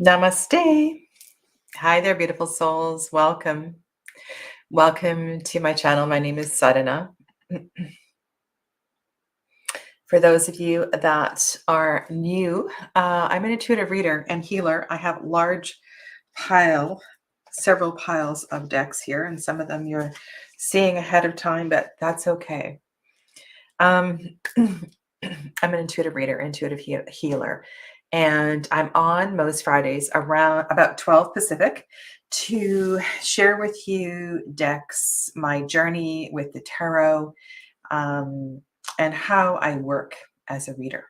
Namaste. Hi there, beautiful souls. Welcome. Welcome to my channel. My name is Sadhana. For those of you that are new, I'm an intuitive reader and healer. I have several piles of decks here, and some of them you're seeing ahead of time, but that's okay. I'm an intuitive reader, intuitive healer. And I'm on most Fridays around about 12 Pacific to share with you decks, my journey with the tarot, and how I work as a reader,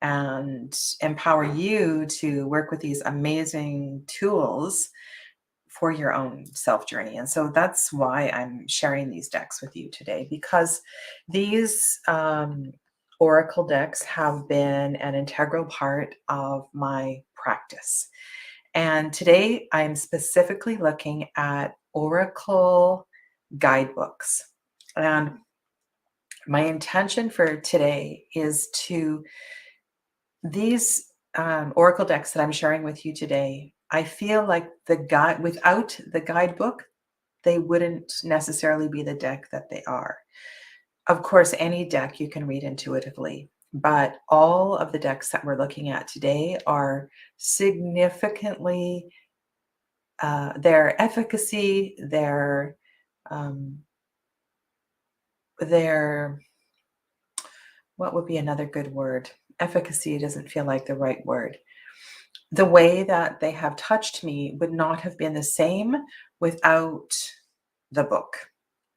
and empower you to work with these amazing tools for your own self journey. And so that's why I'm sharing these decks with you today, because these Oracle decks have been an integral part of my practice. And today I'm specifically looking at Oracle guidebooks. And my intention for today is these Oracle decks that I'm sharing with you today, I feel like without the guidebook, they wouldn't necessarily be the deck that they are. Of course, any deck you can read intuitively, but all of the decks that we're looking at today are significantly, their efficacy, their, what would be another good word? Efficacy doesn't feel like the right word. The way that they have touched me would not have been the same without the book.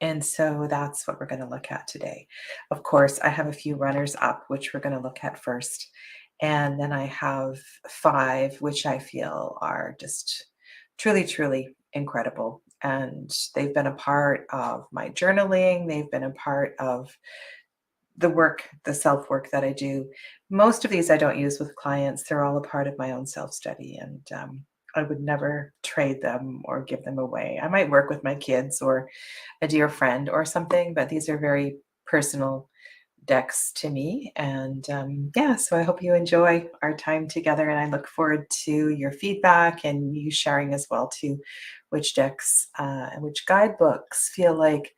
And so that's what we're going to look at today. Of course, I have a few runners up, which we're going to look at first. And then I have 5, which I feel are just truly, truly incredible. And they've been a part of my journaling. They've been a part of the work, the self-work that I do. Most of these I don't use with clients. They're all a part of my own self-study. And I would never trade them or give them away. I might work with my kids or a dear friend or something, but these are very personal decks to me. And yeah, so I hope you enjoy our time together, and I look forward to your feedback and you sharing as well too, which decks and which guidebooks feel like.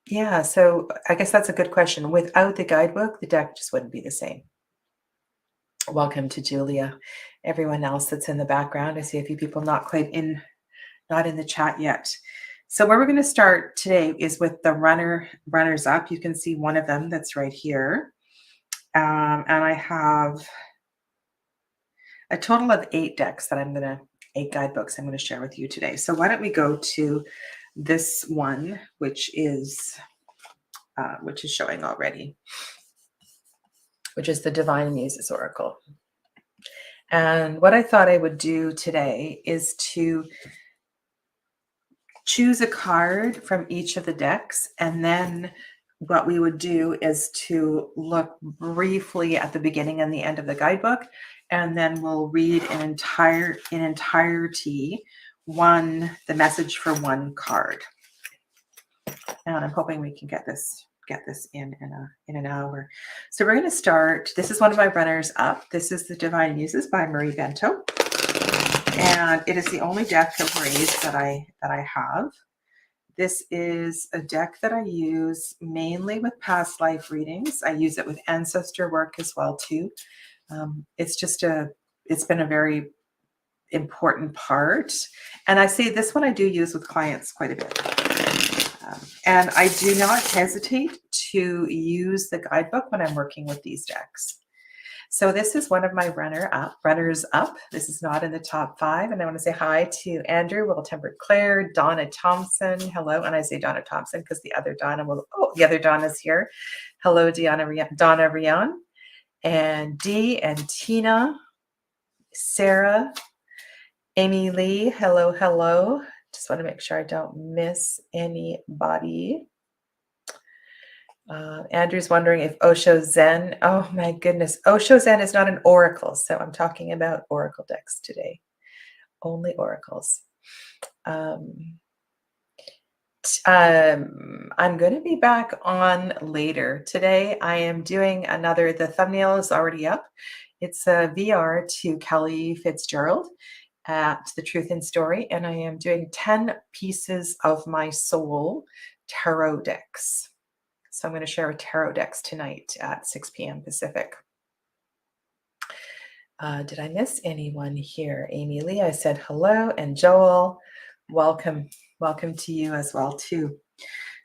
Yeah, so I guess that's a good question. Without the guidebook, the deck just wouldn't be the same. Welcome to Julia. Everyone else that's in the background. I see a few people not in the chat yet. So where we're going to start today is with the runners up. You can see one of them that's right here. And I have a total of 8 decks that 8 guidebooks I'm going to share with you today. So why don't we go to this one, which is showing already, which is the Divine Muses Oracle. And what I thought I would do today is to choose a card from each of the decks, and then what we would do is to look briefly at the beginning and the end of the guidebook, and then we'll read in entirety the message for one card. And I'm hoping we can get this in an hour. So we're going to start. This is one of my runners up. This is the Divine Muses by Maree Bento, and it is the only deck of Maree's that I have. This is a deck that I use mainly with past life readings. I use it with ancestor work as well too. It's been a very important part, and I say this one I do use with clients quite a bit. And I do not hesitate to use the guidebook when I'm working with these decks. So this is one of my runners up. This is not in the top 5. And I want to say hi to Andrew, Well-Tempered Claire, Donna Thompson. Hello. And I say Donna Thompson because the other Donna's here. Hello, Donna Rion, and Dee and Tina, Sarah, Amy Lee. Hello, hello. Just want to make sure I don't miss anybody. Andrew's wondering if Osho Zen. Oh my goodness. Osho Zen is not an oracle. So I'm talking about oracle decks today. Only oracles. I'm going to be back on later. Today I am doing the thumbnail is already up. It's a VR to Kelly Fitzgerald at The Truth in Story, and I am doing 10 pieces of my soul tarot decks. So I'm going to share a tarot decks tonight at 6 p.m. Pacific. Did I miss anyone here? Amy Lee, I said hello, and Joel, welcome to you as well too.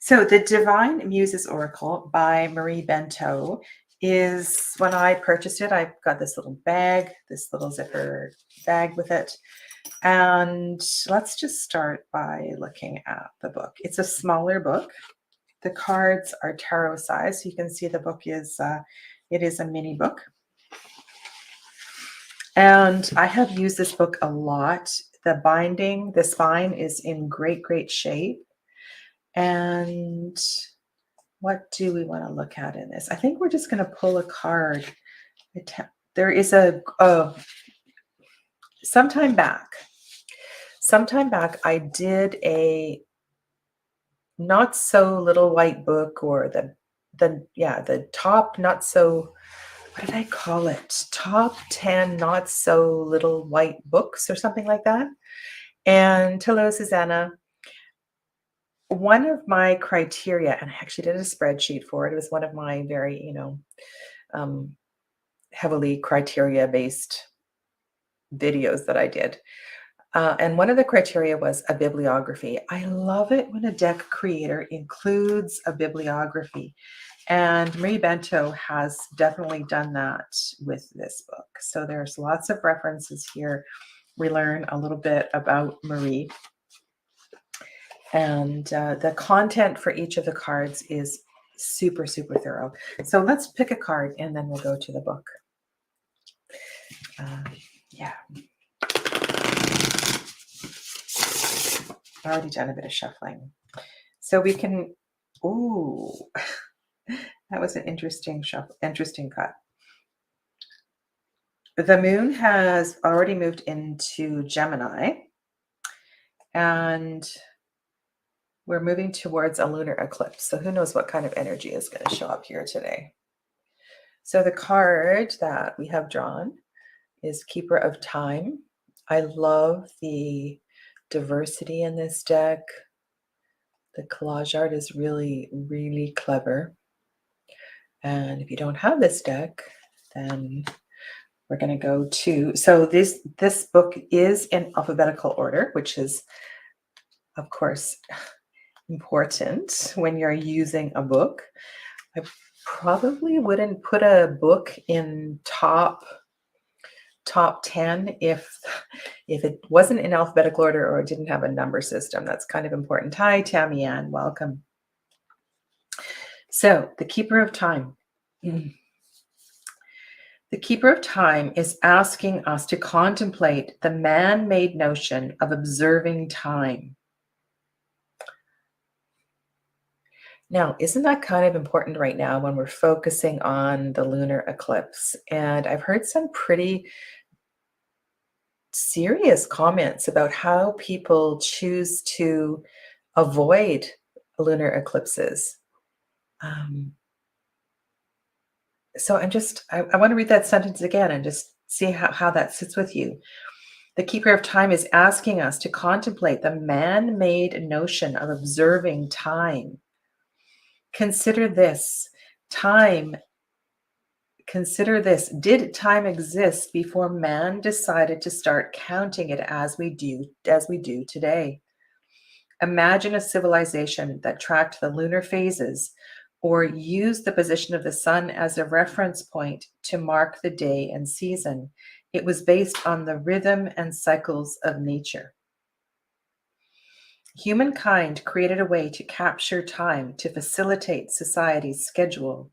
So the Divine Muses Oracle by Maree Bento is, when I purchased it, I got this little bag, this little zipper bag with it. And let's just start by looking at the book. It's a smaller book. The cards are tarot size. So you can see the book is, it is a mini book. And I have used this book a lot. The binding, the spine is in great, great shape. And what do we want to look at in this? I think we're just going to pull a card. There is sometime back, I did a not so little white book, or the top not so, what did I call it? Top 10 not so little white books or something like that. And hello, Susannah. One of my criteria, and I actually did a spreadsheet for it. It was one of my very, heavily criteria-based videos that I did. And one of the criteria was a bibliography. I love it when a deck creator includes a bibliography. And Maree Bento has definitely done that with this book. So there's lots of references here. We learn a little bit about Maree. And the content for each of the cards is super, super thorough. So let's pick a card and then we'll go to the book. Yeah. I've already done a bit of shuffling. So we can, ooh, that was an interesting cut. The moon has already moved into Gemini, and we're moving towards a lunar eclipse. So who knows what kind of energy is going to show up here today. So the card that we have drawn is Keeper of Time. I love the diversity in this deck. The collage art is really, really clever. And if you don't have this deck, then we're going to go to, so this book is in alphabetical order, which is, of course, important when you're using a book. I probably wouldn't put a book in top 10 if it wasn't in alphabetical order or it didn't have a number system. That's kind of important. Hi, Tamian, welcome. So the Keeper of Time. The Keeper of Time is asking us to contemplate the man-made notion of observing time. Now, isn't that kind of important right now when we're focusing on the lunar eclipse? And I've heard some pretty serious comments about how people choose to avoid lunar eclipses. So I want to read that sentence again and just see how that sits with you. The Keeper of Time is asking us to contemplate the man-made notion of observing time. Consider this. Did time exist before man decided to start counting it as we do today? Imagine a civilization that tracked the lunar phases or used the position of the sun as a reference point to mark the day and season. It was based on the rhythm and cycles of nature. Humankind created a way to capture time to facilitate society's schedule.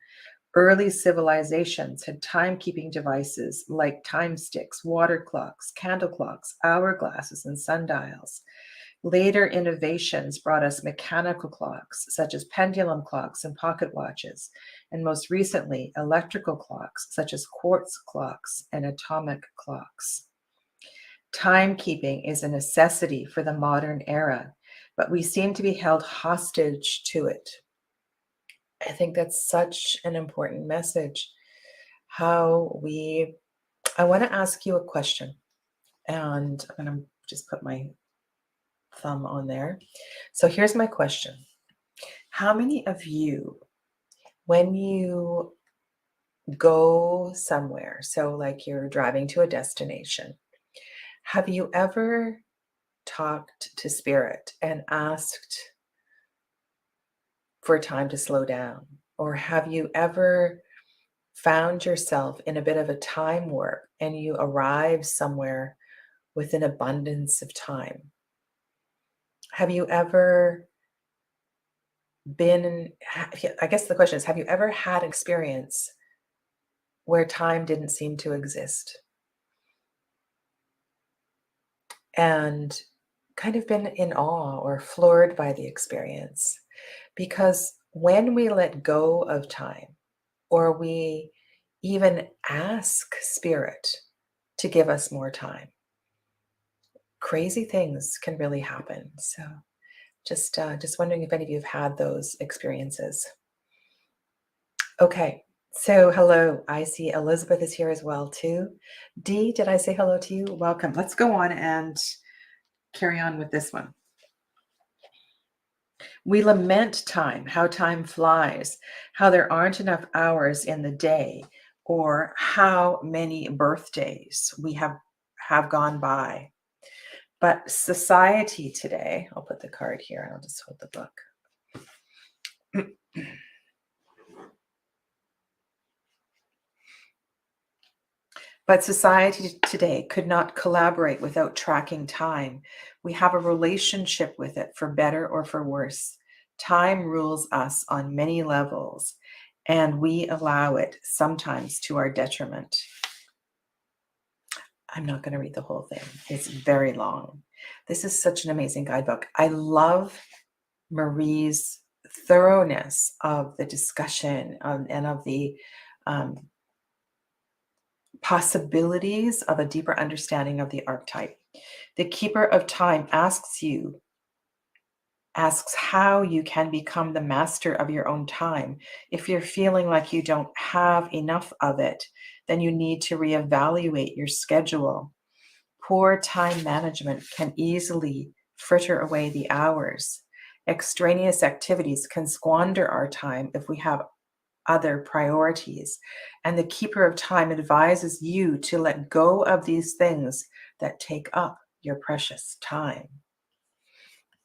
Early civilizations had timekeeping devices like time sticks, water clocks, candle clocks, hourglasses, and sundials. Later innovations brought us mechanical clocks, such as pendulum clocks and pocket watches, and most recently, electrical clocks, such as quartz clocks and atomic clocks. Timekeeping is a necessity for the modern era, but we seem to be held hostage to it. I think that's such an important message, how we I want to ask you a question, and I'm going to just put my thumb on there. So here's my question. How many of you, when you go somewhere, so like you're driving to a destination, have you ever talked to spirit and asked for time to slow down? Or have you ever found yourself in a bit of a time warp and you arrive somewhere with an abundance of time? Have you ever been, I guess the question is, have you ever had an experience where time didn't seem to exist? And kind of been in awe or floored by the experience? Because when we let go of time, or we even ask spirit to give us more time, crazy things can really happen. So just wondering if any of you have had those experiences. Okay, so hello. I see Elizabeth is here as well too. Dee, did I say hello to you? Welcome. Let's go on and carry on with this one. We lament time, how time flies, how there aren't enough hours in the day, or how many birthdays we have gone by. But society today, I'll put the card here and I'll just hold the book. But society today could not collaborate without tracking time. We have a relationship with it, for better or for worse. Time rules us on many levels, and we allow it sometimes to our detriment. I'm not going to read the whole thing. It's very long. This is such an amazing guidebook. I love Maree's thoroughness of the discussion and of the possibilities of a deeper understanding of the archetype. The Keeper of Time asks how you can become the master of your own time. If you're feeling like you don't have enough of it, then you need to reevaluate your schedule. Poor time management can easily fritter away the hours. Extraneous activities can squander our time if we have other priorities. And the Keeper of Time advises you to let go of these things that take up your precious time.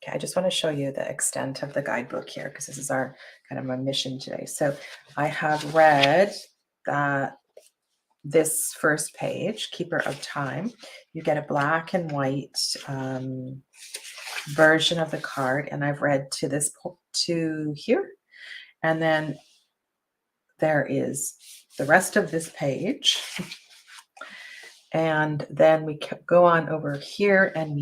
Okay, I just want to show you the extent of the guidebook here, because this is our kind of my mission today. So I have read this first page, Keeper of Time. You get a black and white version of the card, and I've read to here, and then there is the rest of this page. And then we go on over here, and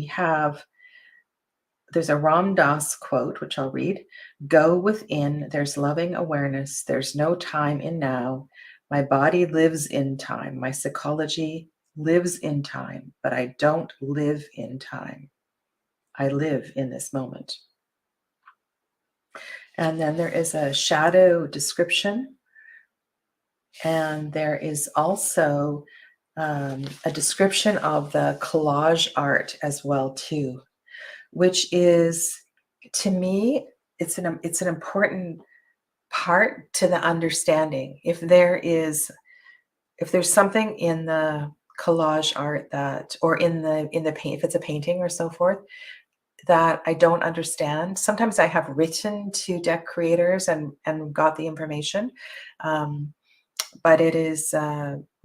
there's a Ram Dass quote, which I'll read. Go within, there's loving awareness. There's no time in now. My body lives in time. My psychology lives in time, but I don't live in time. I live in this moment. And then there is a shadow description. And there is also a description of the collage art as well too, which is, to me, it's an important part to the understanding. If there's something in the collage art that, or in the paint, if it's a painting or so forth, that I don't understand, sometimes I have written to deck creators and got the information. But it is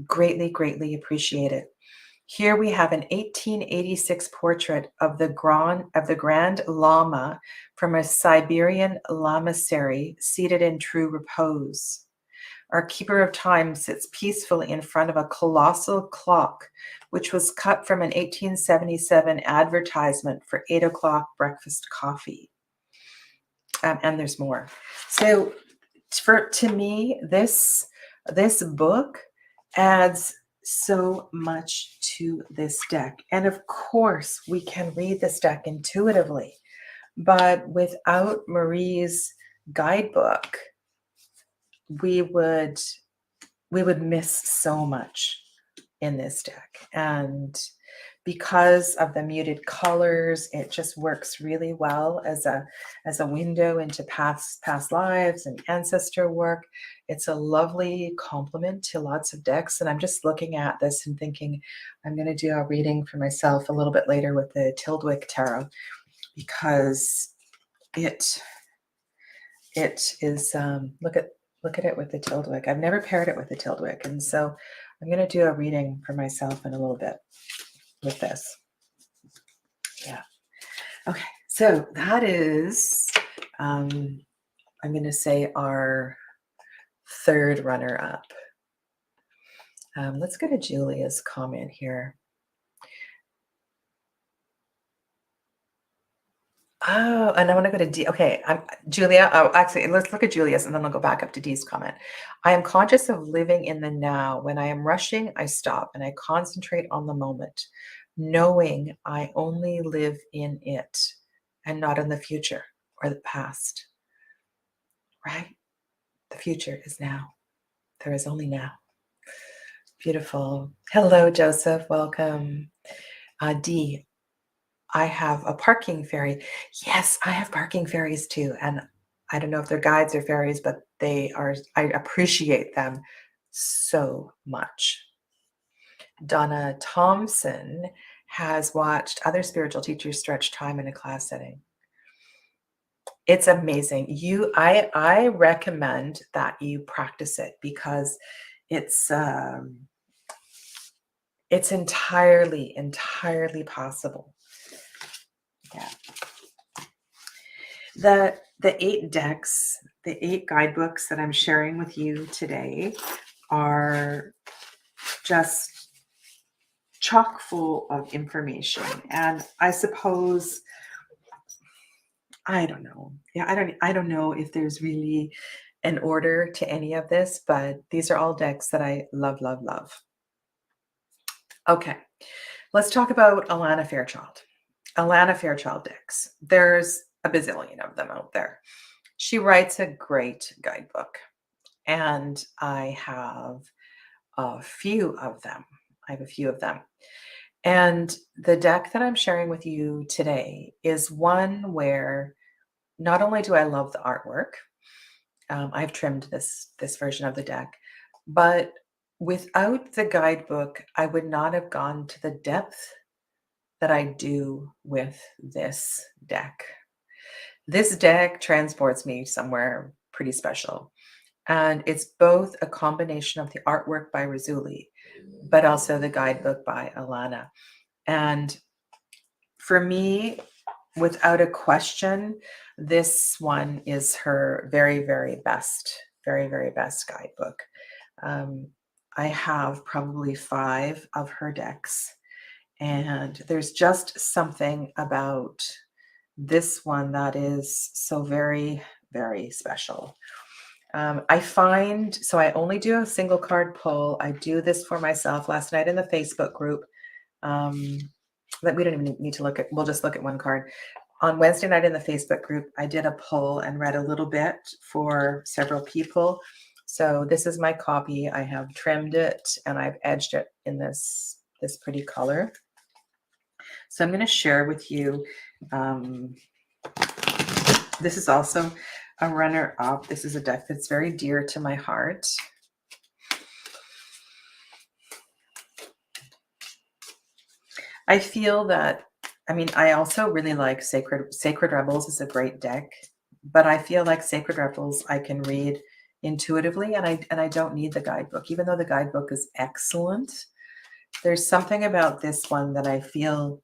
greatly, greatly appreciated. Here we have an 1886 portrait of the Grand Lama from a Siberian lamasery seated in true repose. Our Keeper of Time sits peacefully in front of a colossal clock, which was cut from an 1877 advertisement for 8 o'clock breakfast coffee. And there's more. So to me, this book adds so much to this deck. And of course, we can read this deck intuitively, but without Maree's guidebook, we would miss so much in this deck. And because of the muted colors, it just works really well as a window into past lives and ancestor work. It's a lovely complement to lots of decks. And I'm just looking at this and thinking I'm going to do a reading for myself a little bit later with the Tildwick Tarot, because it is look at it with the Tildwick. I've never paired it with the Tildwick, and so I'm going to do a reading for myself in a little bit with this. Yeah. Okay. So that is, I'm going to say, our third runner up. Let's go to Julia's comment here. Oh, and I want to go to D. Okay, Julia. Oh, actually, let's look at Julia's and then I'll go back up to D's comment. I am conscious of living in the now. When I am rushing, I stop and I concentrate on the moment, knowing I only live in it and not in the future or the past. Right? The future is now. There is only now. Beautiful. Hello, Joseph. Welcome. D. I have a parking fairy. Yes, I have parking fairies too. And I don't know if they're guides or fairies, but they are, I appreciate them so much. Donna Thompson has watched other spiritual teachers stretch time in a class setting. It's amazing. I recommend that you practice it, because it's entirely possible. Yeah. The 8 decks, the 8 guidebooks that I'm sharing with you today are just chock full of information. And I suppose, I don't know. Yeah, I don't know if there's really an order to any of this, but these are all decks that I love, love, love. Okay, let's talk about Alana Fairchild. Alana Fairchild decks. There's a bazillion of them out there. She writes a great guidebook, and I have a few of them. And the deck that I'm sharing with you today is one where not only do I love the artwork, I've trimmed this version of the deck, but without the guidebook, I would not have gone to the depth that I do with this deck. This deck transports me somewhere pretty special. And it's both a combination of the artwork by Rassouli, but also the guidebook by Alana. And for me, without a question, this one is her very, very best guidebook. I have probably 5 of her decks, and there's just something about this one that is so very, very special. I find, so I only do a single card pull. I do this for myself last night in the Facebook group. That we don't even need to look at, we'll just look at one card. On Wednesday night in the Facebook group, I did a pull and read a little bit for several people. So this is my copy. I have trimmed it and I've edged it in this pretty color. So I'm going to share with you, this is also a runner-up. This is a deck that's very dear to my heart. I feel that, I mean, I also really like Sacred Rebels is a great deck, but I feel like Sacred Rebels I can read intuitively, and I don't need the guidebook. Even though the guidebook is excellent, there's something about this one that I feel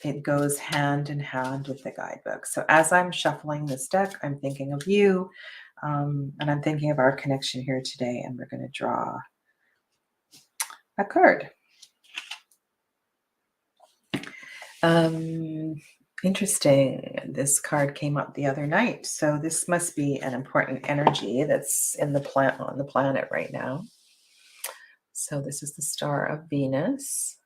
it goes hand in hand with the guidebook. So as I'm shuffling this deck, I'm thinking of you, and I'm thinking of our connection here today, and we're going to draw a card. Interesting. This card came up the other night. So this must be an important energy that's in the on the planet right now. So this is the star of Venus.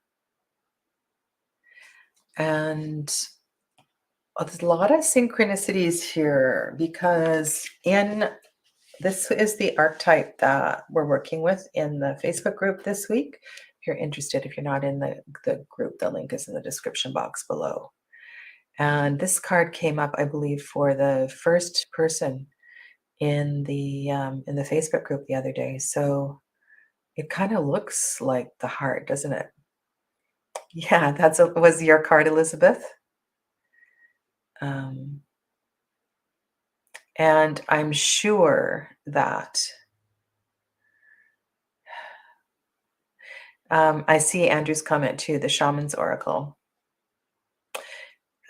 And there's a lot of synchronicities here, because this is the archetype that we're working with in the Facebook group this week, you're interested. If you're not in the group, the link is in the description box below. And this card came up, I believe, for the first person in the Facebook group the other day. So it kind of looks like the heart, doesn't it? Yeah, was your card, Elizabeth. And I'm sure that I see Andrew's comment too, the Shaman's Oracle.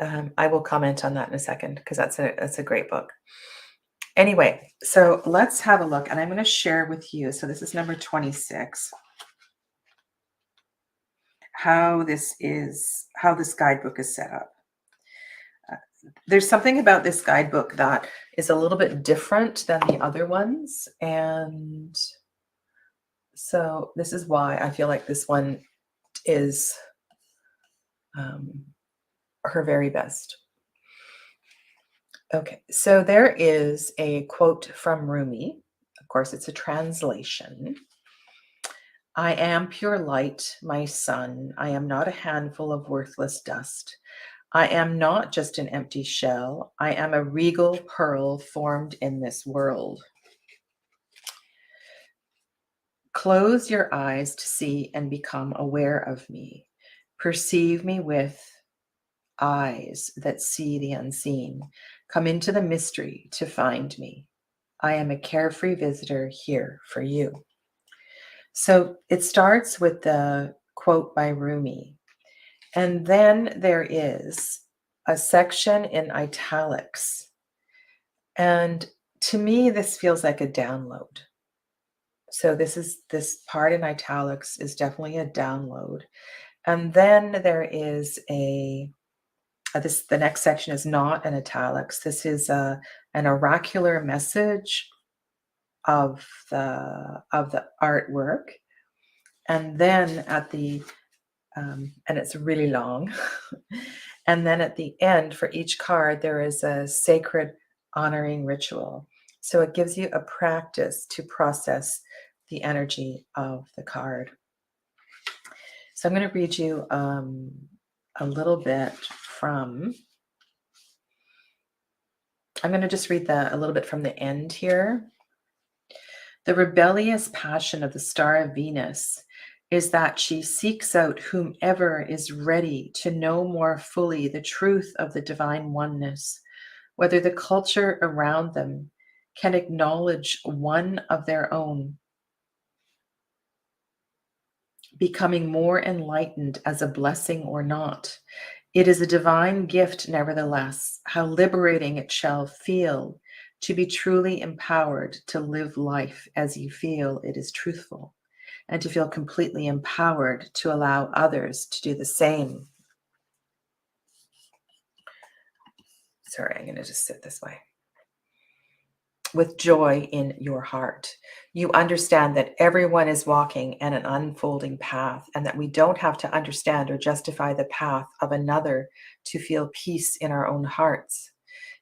I will comment on that in a second because that's a great book. Anyway, so let's have a look, and I'm going to share with you. So this is number 26. How this guidebook is set up. There's something about this guidebook that is a little bit different than the other ones, and so this is why I feel like this one is her very best. Okay, so there is a quote from Rumi. Of course, it's a translation. I am pure light, my son. I am not a handful of worthless dust. I am not just an empty shell. I am a regal pearl formed in this world. Close your eyes to see and become aware of me. Perceive me with eyes that see the unseen. Come into the mystery to find me. I am a carefree visitor here for you. So it starts with the quote by Rumi. And then there is a section in italics. And to me, this feels like a download. So this part in italics is definitely a download. And then there is the next section is not an italics. This is an oracular message of the artwork. And then at the and it's really long. And then at the end for each card, there is a sacred honoring ritual. So it gives you a practice to process the energy of the card. So I'm going to read you a little bit from, I'm going to just read a little bit from the end here. The rebellious passion of the star of Venus is that she seeks out whomever is ready to know more fully the truth of the divine oneness, whether the culture around them can acknowledge one of their own, becoming more enlightened as a blessing or not. It is a divine gift, nevertheless. How liberating it shall feel to be truly empowered to live life as you feel it is truthful, and to feel completely empowered to allow others to do the same. Sorry, I'm going to just sit this way. With joy in your heart. You understand that everyone is walking in an unfolding path, and that we don't have to understand or justify the path of another to feel peace in our own hearts.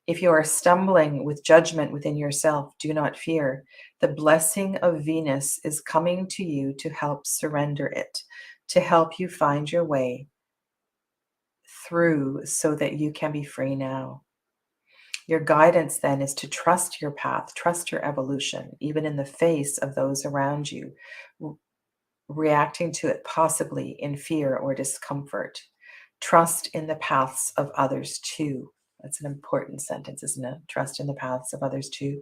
If you are stumbling with judgment within yourself, do not fear. The blessing of Venus is coming to you to help surrender it, to help you find your way through so that you can be free now. Your guidance then is to trust your path, trust your evolution, even in the face of those around you, reacting to it possibly in fear or discomfort. Trust in the paths of others too. That's an important sentence, isn't it? Trust in the paths of others too.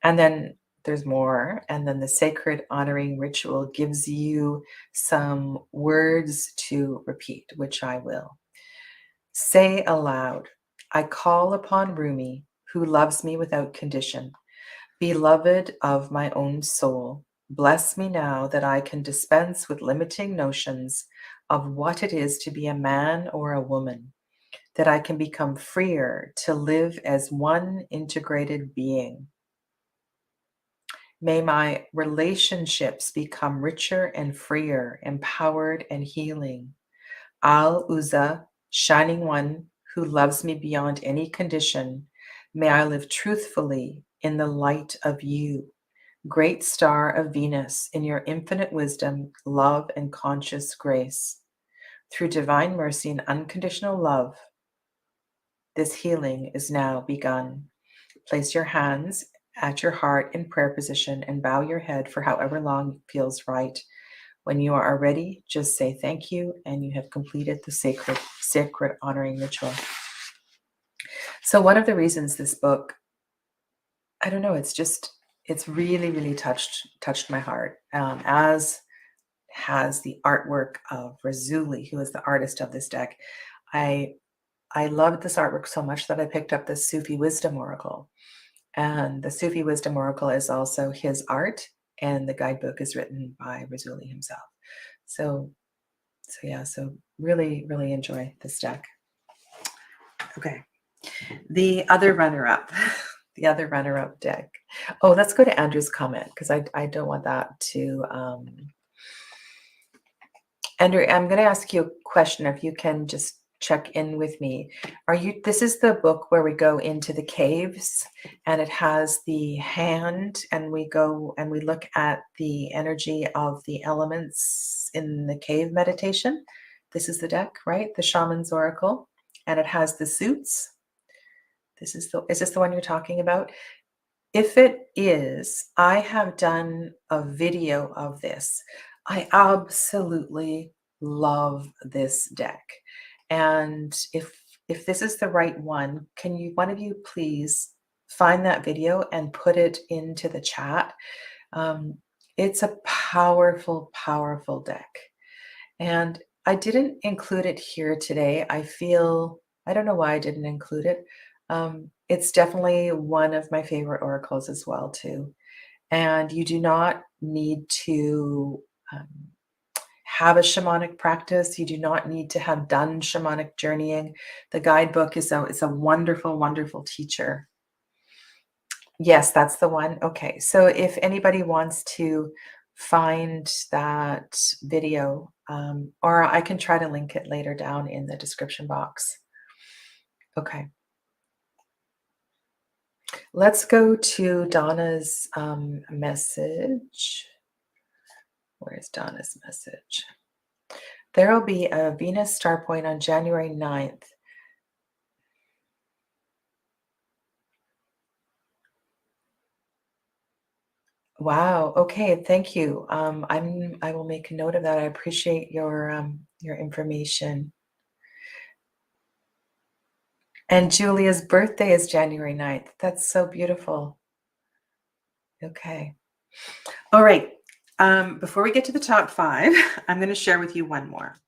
And then there's more. And then the sacred honoring ritual gives you some words to repeat, which I will. Say aloud, I call upon Rumi, who loves me without condition. Beloved of my own soul, bless me now that I can dispense with limiting notions of what it is to be a man or a woman, that I can become freer to live as one integrated being. May my relationships become richer and freer, empowered and healing. Al-Uzza, Shining One, who loves me beyond any condition, may I live truthfully in the light of you. Great star of Venus, in your infinite wisdom, love, and conscious grace, through divine mercy and unconditional love, this healing is now begun. Place your hands at your heart in prayer position and bow your head for however long feels right. When you are ready, just say thank you, and you have completed the sacred honoring ritual. So one of the reasons this book, I don't know, it's really, really touched my heart, as has the artwork of Rassouli, who is the artist of this deck. I loved this artwork so much that I picked up the Sufi Wisdom Oracle. And the Sufi Wisdom Oracle is also his art, and the guidebook is written by Rassouli himself. So really, really enjoy this deck. Okay. The other runner-up, the other runner-up deck. Oh, let's go to Andrew's comment, because I don't want that to... Andrew, I'm going to ask you a question, if you can just check in with me. This is the book where we go into the caves, and it has the hand, and we go and we look at the energy of the elements in the cave meditation. This is the deck, right? The Shaman's Oracle, and it has the suits. Is this the one you're talking about? If it is, I have done a video of this. I absolutely love this deck. And if this is the right one, can one of you please find that video and put it into the chat? It's a powerful, powerful deck. And I didn't include it here today. I don't know why I didn't include it. It's definitely one of my favorite oracles as well, too. And you do not need to have a shamanic practice. You do not need to have done shamanic journeying. The guidebook is a wonderful, wonderful teacher. Yes, that's the one. Okay, so if anybody wants to find that video, or I can try to link it later down in the description box. Okay. Let's go to Donna's message. Where's Donna's message? There will be a Venus star point on January 9th. Wow. Okay. Thank you. I will make a note of that. I appreciate your information. And Julia's birthday is January 9th. That's so beautiful. Okay. All right. Before we get to the top 5, I'm going to share with you one more.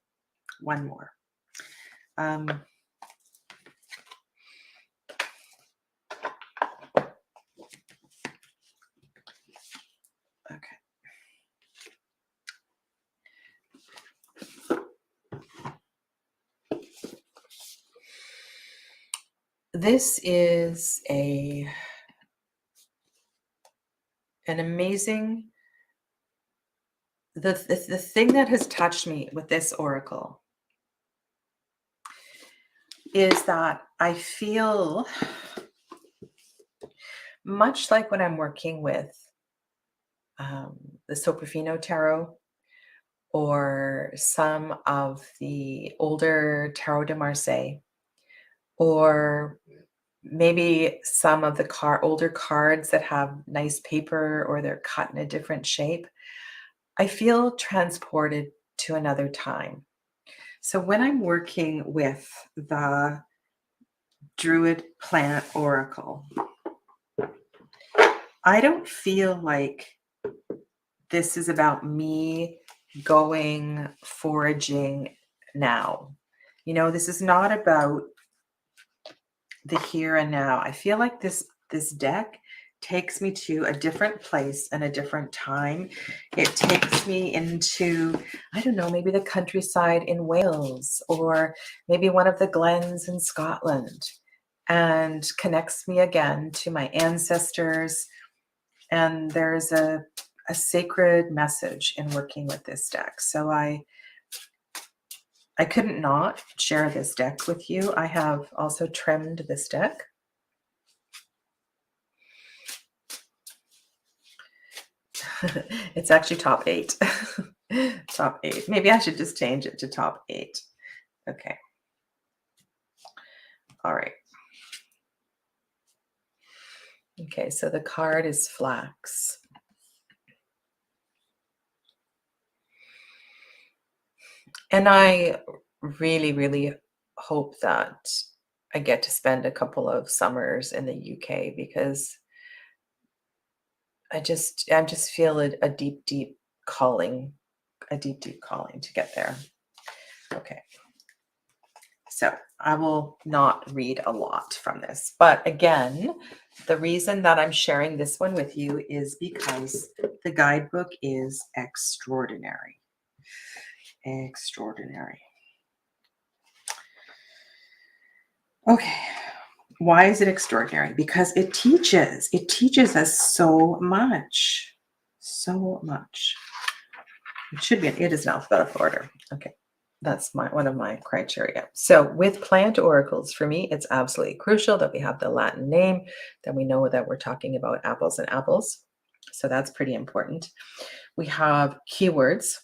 Okay. This is an amazing... The thing that has touched me with this oracle is that I feel much like when I'm working with the Soprofino Tarot, or some of the older Tarot de Marseille, or maybe some of the older cards that have nice paper, or they're cut in a different shape. I feel transported to another time. So when I'm working with the Druid Plant Oracle, I don't feel like this is about me going foraging now. This is not about the here and now. I feel like this deck takes me to a different place and a different time. It takes me into, I don't know, maybe the countryside in Wales, or maybe one of the glens in Scotland, and connects me again to my ancestors. And there's a sacred message in working with this deck. So I couldn't not share this deck with you. I have also trimmed this deck. It's actually top 8. Top 8. Maybe I should just change it to top 8. Okay. All right. Okay, so the card is flax. And I really, really hope that I get to spend a couple of summers in the UK, because I just feel a deep, deep calling, to get there. Okay. So I will not read a lot from this, but again, the reason that I'm sharing this one with you is because the guidebook is extraordinary. Extraordinary. Okay. Why is it extraordinary? Because it teaches us so much. So much. It should be, it is in alphabetical order. Okay. That's one of my criteria. So with plant oracles, for me, it's absolutely crucial that we have the Latin name, that we know that we're talking about apples and apples. So that's pretty important. We have keywords,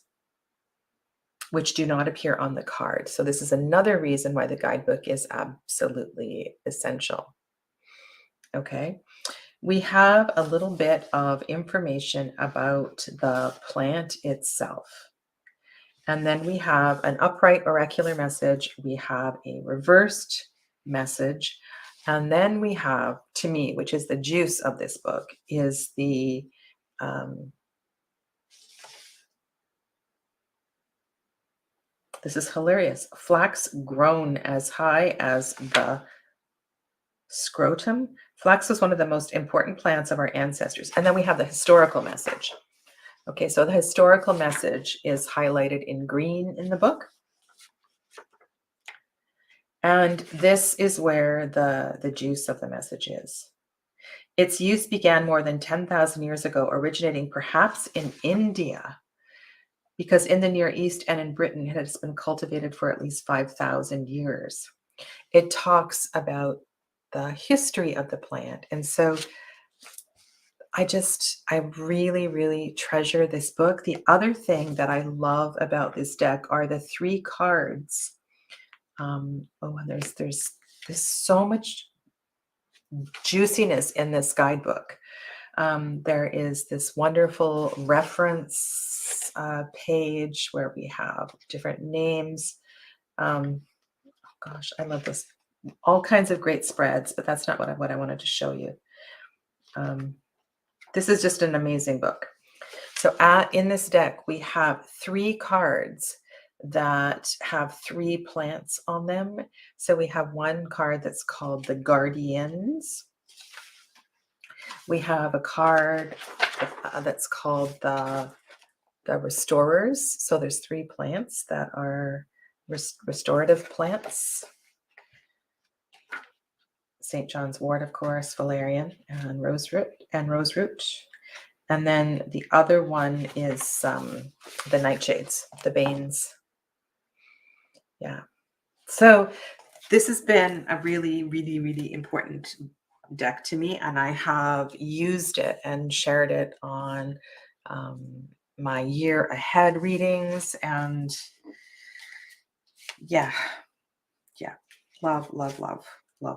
which do not appear on the card. So this is another reason why the guidebook is absolutely essential. Okay. We have a little bit of information about the plant itself. And then we have an upright oracular message. We have a reversed message. And then we have, to me, which is the juice of this book, is the this is hilarious. Flax grown as high as the scrotum. Flax was one of the most important plants of our ancestors. And then we have the historical message. Okay, so the historical message is highlighted in green in the book. And this is where the juice of the message is. Its use began more than 10,000 years ago, originating perhaps in India, because in the Near East and in Britain, it has been cultivated for at least 5,000 years. It talks about the history of the plant. And so I really, really treasure this book. The other thing that I love about this deck are the 3 cards. There's so much juiciness in this guidebook. There is this wonderful reference page where we have different names. Oh gosh, I love this. All kinds of great spreads, but that's not what I wanted to show you. This is just an amazing book. So in this deck, we have 3 cards that have 3 plants on them. So we have one card that's called the Guardians. We have a card that's called the Restorers. So there's 3 plants that are restorative plants. St. John's wort, of course, valerian and roseroot. And then the other one is the nightshades, the banes. Yeah. So this has been a really, really, really important deck to me, and I have used it and shared it on my year ahead readings, and yeah, love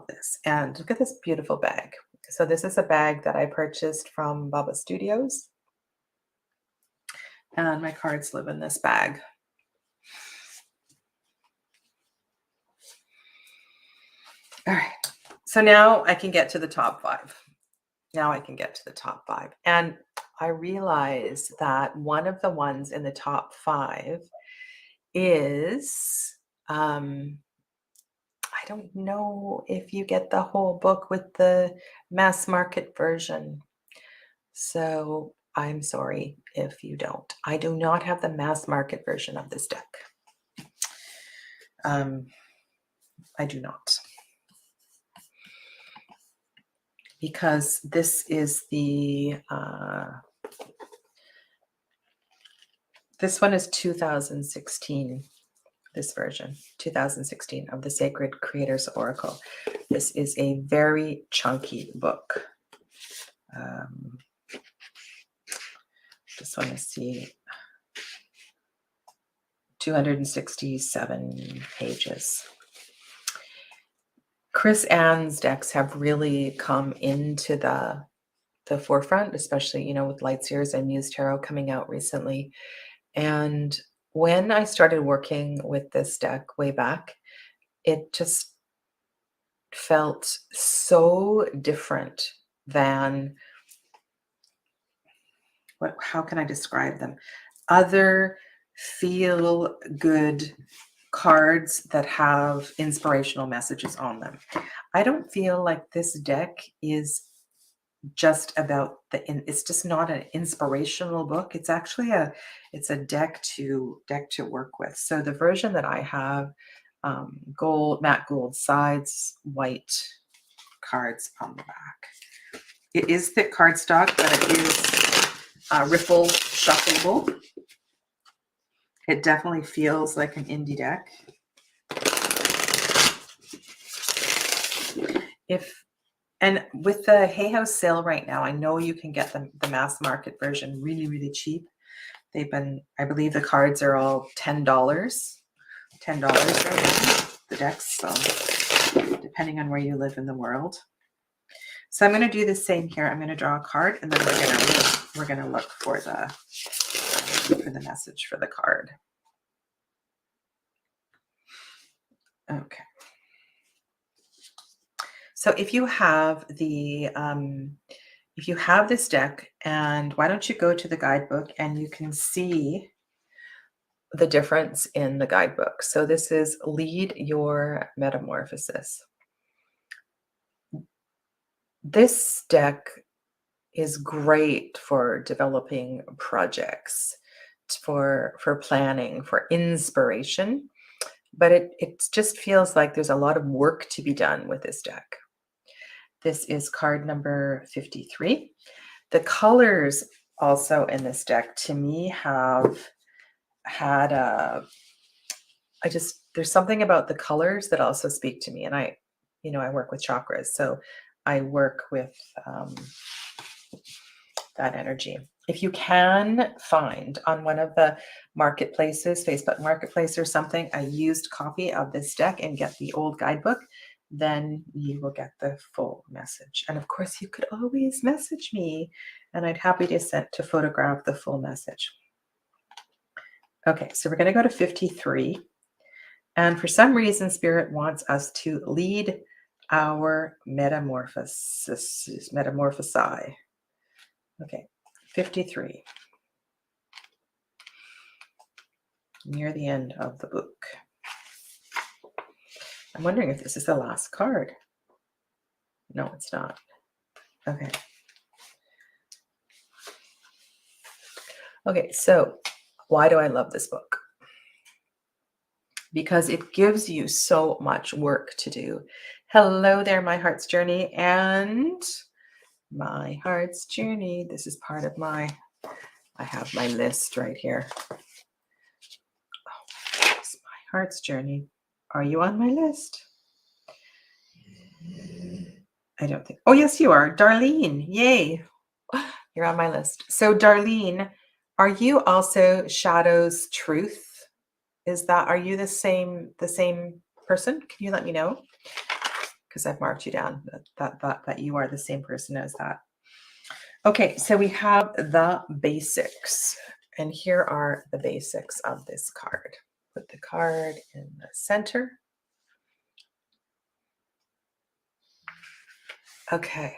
this. And look at this beautiful bag. So this is a bag that I purchased from Baba Studios, and my cards live in this bag. All right, so now I can get to the top 5. And I realize that one of the ones in the top 5 is, I don't know if you get the whole book with the mass market version. So I'm sorry if you don't. I do not have the mass market version of this deck. I do not. Because this is this one is 2016, this version, 2016 of the Sacred Creators Oracle. This is a very chunky book. just want to see. 267 pages. Chris Ann's decks have really come into the forefront, especially, with Lightseers and Muse Tarot coming out recently. And when I started working with this deck way back, it just felt so different than how can I describe them? Other feel good cards that have inspirational messages on them. I don't feel like this deck is just about it's just not an inspirational book. It's actually it's a deck to work with. So the version that I have, matte gold sides, white cards on the back. It is thick cardstock, but it is riffle shuffleable. It definitely feels like an indie deck. And with the Hay House sale right now, I know you can get the mass market version really, really cheap. They've been, I believe the cards are all $10. $10 right now, the decks, so depending on where you live in the world. So I'm going to do the same here. I'm going to draw a card, and then we're going to look for the message for the card. Okay. So if you have this deck, and why don't you go to the guidebook and you can see the difference in the guidebook. So this is Lead Your Metamorphosis. This deck is great for developing projects, for planning, for inspiration, but it just feels like there's a lot of work to be done with this deck. This is card number 53. The colors also in this deck to me have had there's something about the colors that also speak to me. And I work with chakras, so I work with that energy. If you can find on one of the marketplaces, Facebook Marketplace or something, a used copy of this deck and get the old guidebook, then you will get the full message. And of course, you could always message me, and I'd happy to photograph the full message. Okay, so we're going to go to 53. And for some reason, Spirit wants us to lead our metamorphosi. Okay, 53. Near the end of the book. I'm wondering if this is the last card. No, it's not. Okay. Okay, so why do I love this book? Because it gives you so much work to do. Hello there, My Heart's Journey and My Heart's Journey. This is part of I have my list right here. Oh, it's My Heart's Journey. Are you on my list? I don't think. Oh, yes, you are. Darlene. Yay. You're on my list. So, Darlene, are you also Shadow's Truth? Are you the same person? Can you let me know? Because I've marked you down that you are the same person as that. Okay, so we have the basics. And here are the basics of this card. Put the card in the center. Okay.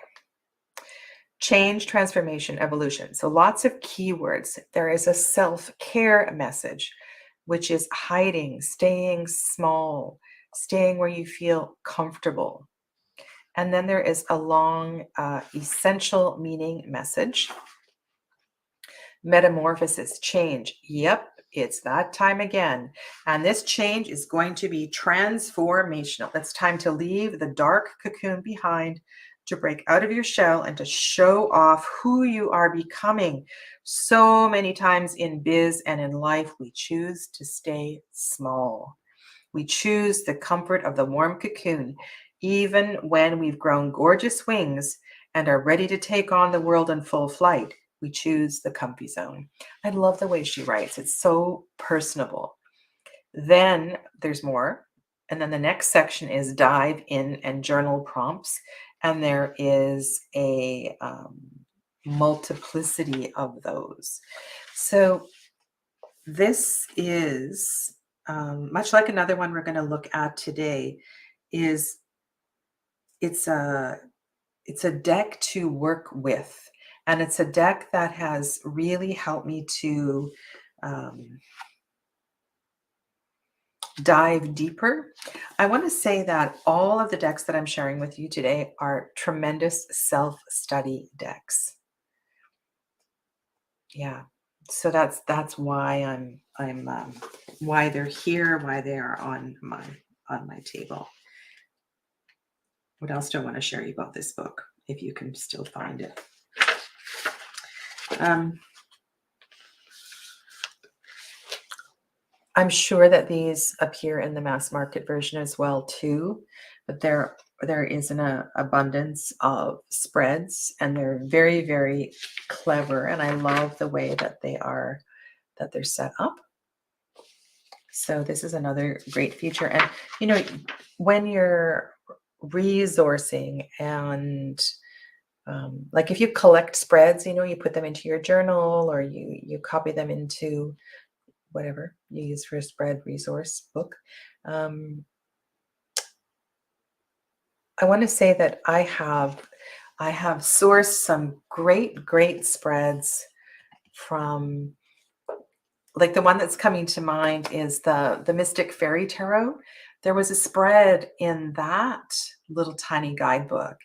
Change, transformation, evolution. So lots of keywords. There is a self-care message, which is hiding, staying small, staying where you feel comfortable. And then there is a long essential meaning message. Metamorphosis, change. Yep, it's that time again. And this change is going to be transformational. It's time to leave the dark cocoon behind, to break out of your shell and to show off who you are becoming. So many times in biz and in life, we choose to stay small. We choose the comfort of the warm cocoon, even when we've grown gorgeous wings and are ready to take on the world in full flight. We choose the comfy zone. I love the way she writes. It's so personable. Then there's more. And then the next section is dive in and journal prompts. And there is a multiplicity of those. So this is much like another one we're going to look at today. It's a deck to work with, and it's a deck that has really helped me to dive deeper. I want to say that all of the decks that I'm sharing with you today are tremendous self-study decks. Yeah, so that's why I'm why they're here, why they are on my table. What else do I want to share you about this book, if you can still find it? I'm sure that these appear in the mass market version as well too, but there is an abundance of spreads, and they're very, very clever, and I love the way that they're set up. So this is another great feature. And you know, when you're resourcing and like if you collect spreads, you know, you put them into your journal, or you copy them into whatever you use for a spread resource book. I want to say that I have sourced some great spreads from, like, the one that's coming to mind is the Mystic Fairy Tarot. There was a spread in that little tiny guidebook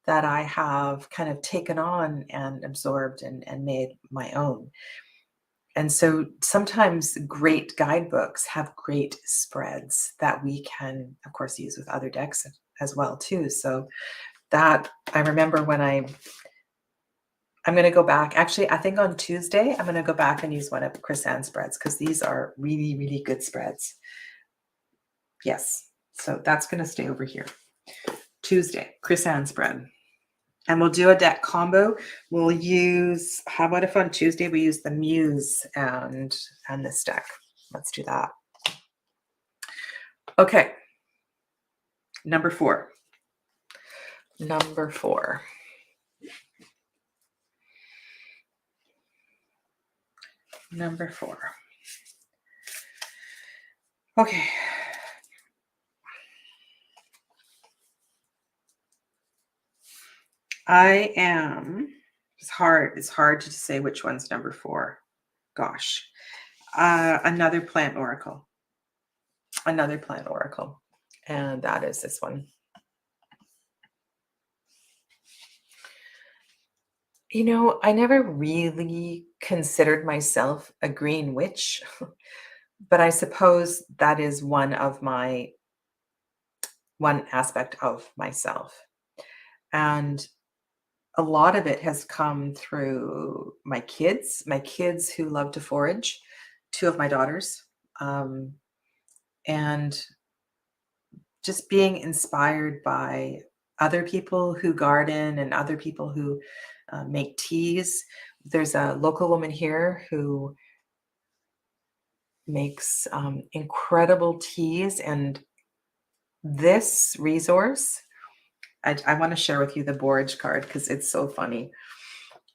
that I have kind of taken on and absorbed and made my own. And so sometimes great guidebooks have great spreads that we can, of course, use with other decks as well too. So that, I remember when I'm going to go back. Actually, I think on Tuesday, I'm going to go back and use one of Chris Ann's spreads, because these are really, really good spreads. Yes. So that's going to stay over here. Tuesday, Chris Ann spread. And we'll do a deck combo. We'll use, how about if on Tuesday we use the Muse and this deck? Let's do that. Okay. Number 4. Number 4. Number 4. Okay. It's hard to say which one's number 4. Gosh. Another plant oracle. And that is this one. You know, I never really considered myself a green witch, but I suppose that is one aspect of myself. And a lot of it has come through my kids who love to forage, 2 of my daughters, and just being inspired by other people who garden and other people who make teas. There's a local woman here who makes incredible teas, and this resource, I want to share with you the Borage card because it's so funny.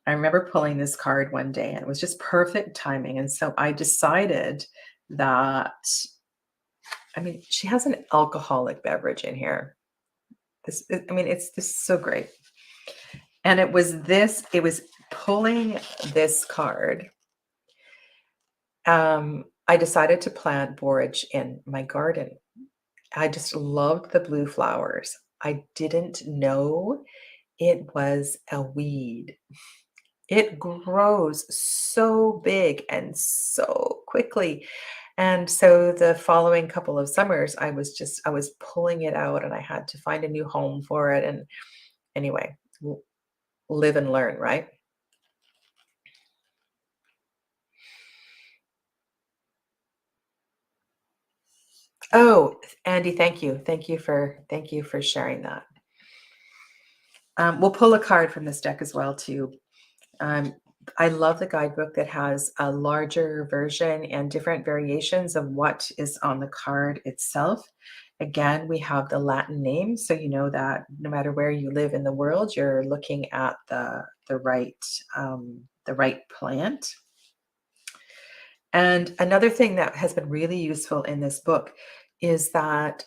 I remember pulling this card one day and it was just perfect timing. And so I decided that, I mean, she has an alcoholic beverage in here. This is so great. And it was pulling this card. I decided to plant borage in my garden. I just loved the blue flowers. I didn't know it was a weed. It grows so big and so quickly. And so the following couple of summers, I was pulling it out and I had to find a new home for it. And anyway, live and learn, right? Oh, Andy, thank you. Thank you for sharing that. We'll pull a card from this deck as well too. I love the guidebook that has a larger version and different variations of what is on the card itself. Again, we have the Latin name, so you know that no matter where you live in the world, you're looking at the right plant. And another thing that has been really useful in this book is that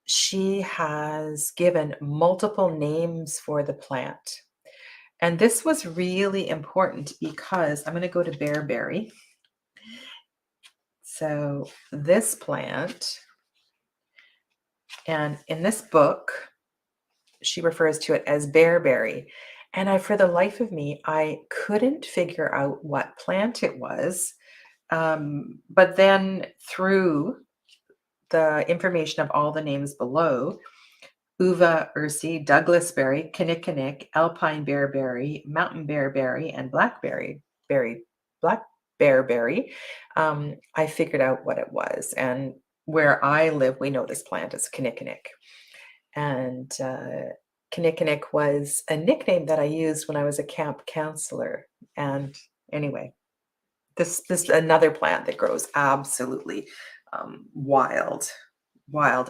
she has given multiple names for the plant. And this was really important because I'm going to go to bearberry. So this plant, and in this book, she refers to it as bearberry. And for the life of me, I couldn't figure out what plant it was. But then through the information of all the names below, Uva ursi, Douglas berry, kinnikinnick, alpine bearberry, mountain bearberry, and black bearberry, I figured out what it was. And where I live, we know this plant is kinnikinnick. And kinnikinnick was a nickname that I used when I was a camp counselor. And anyway, this is another plant that grows absolutely wild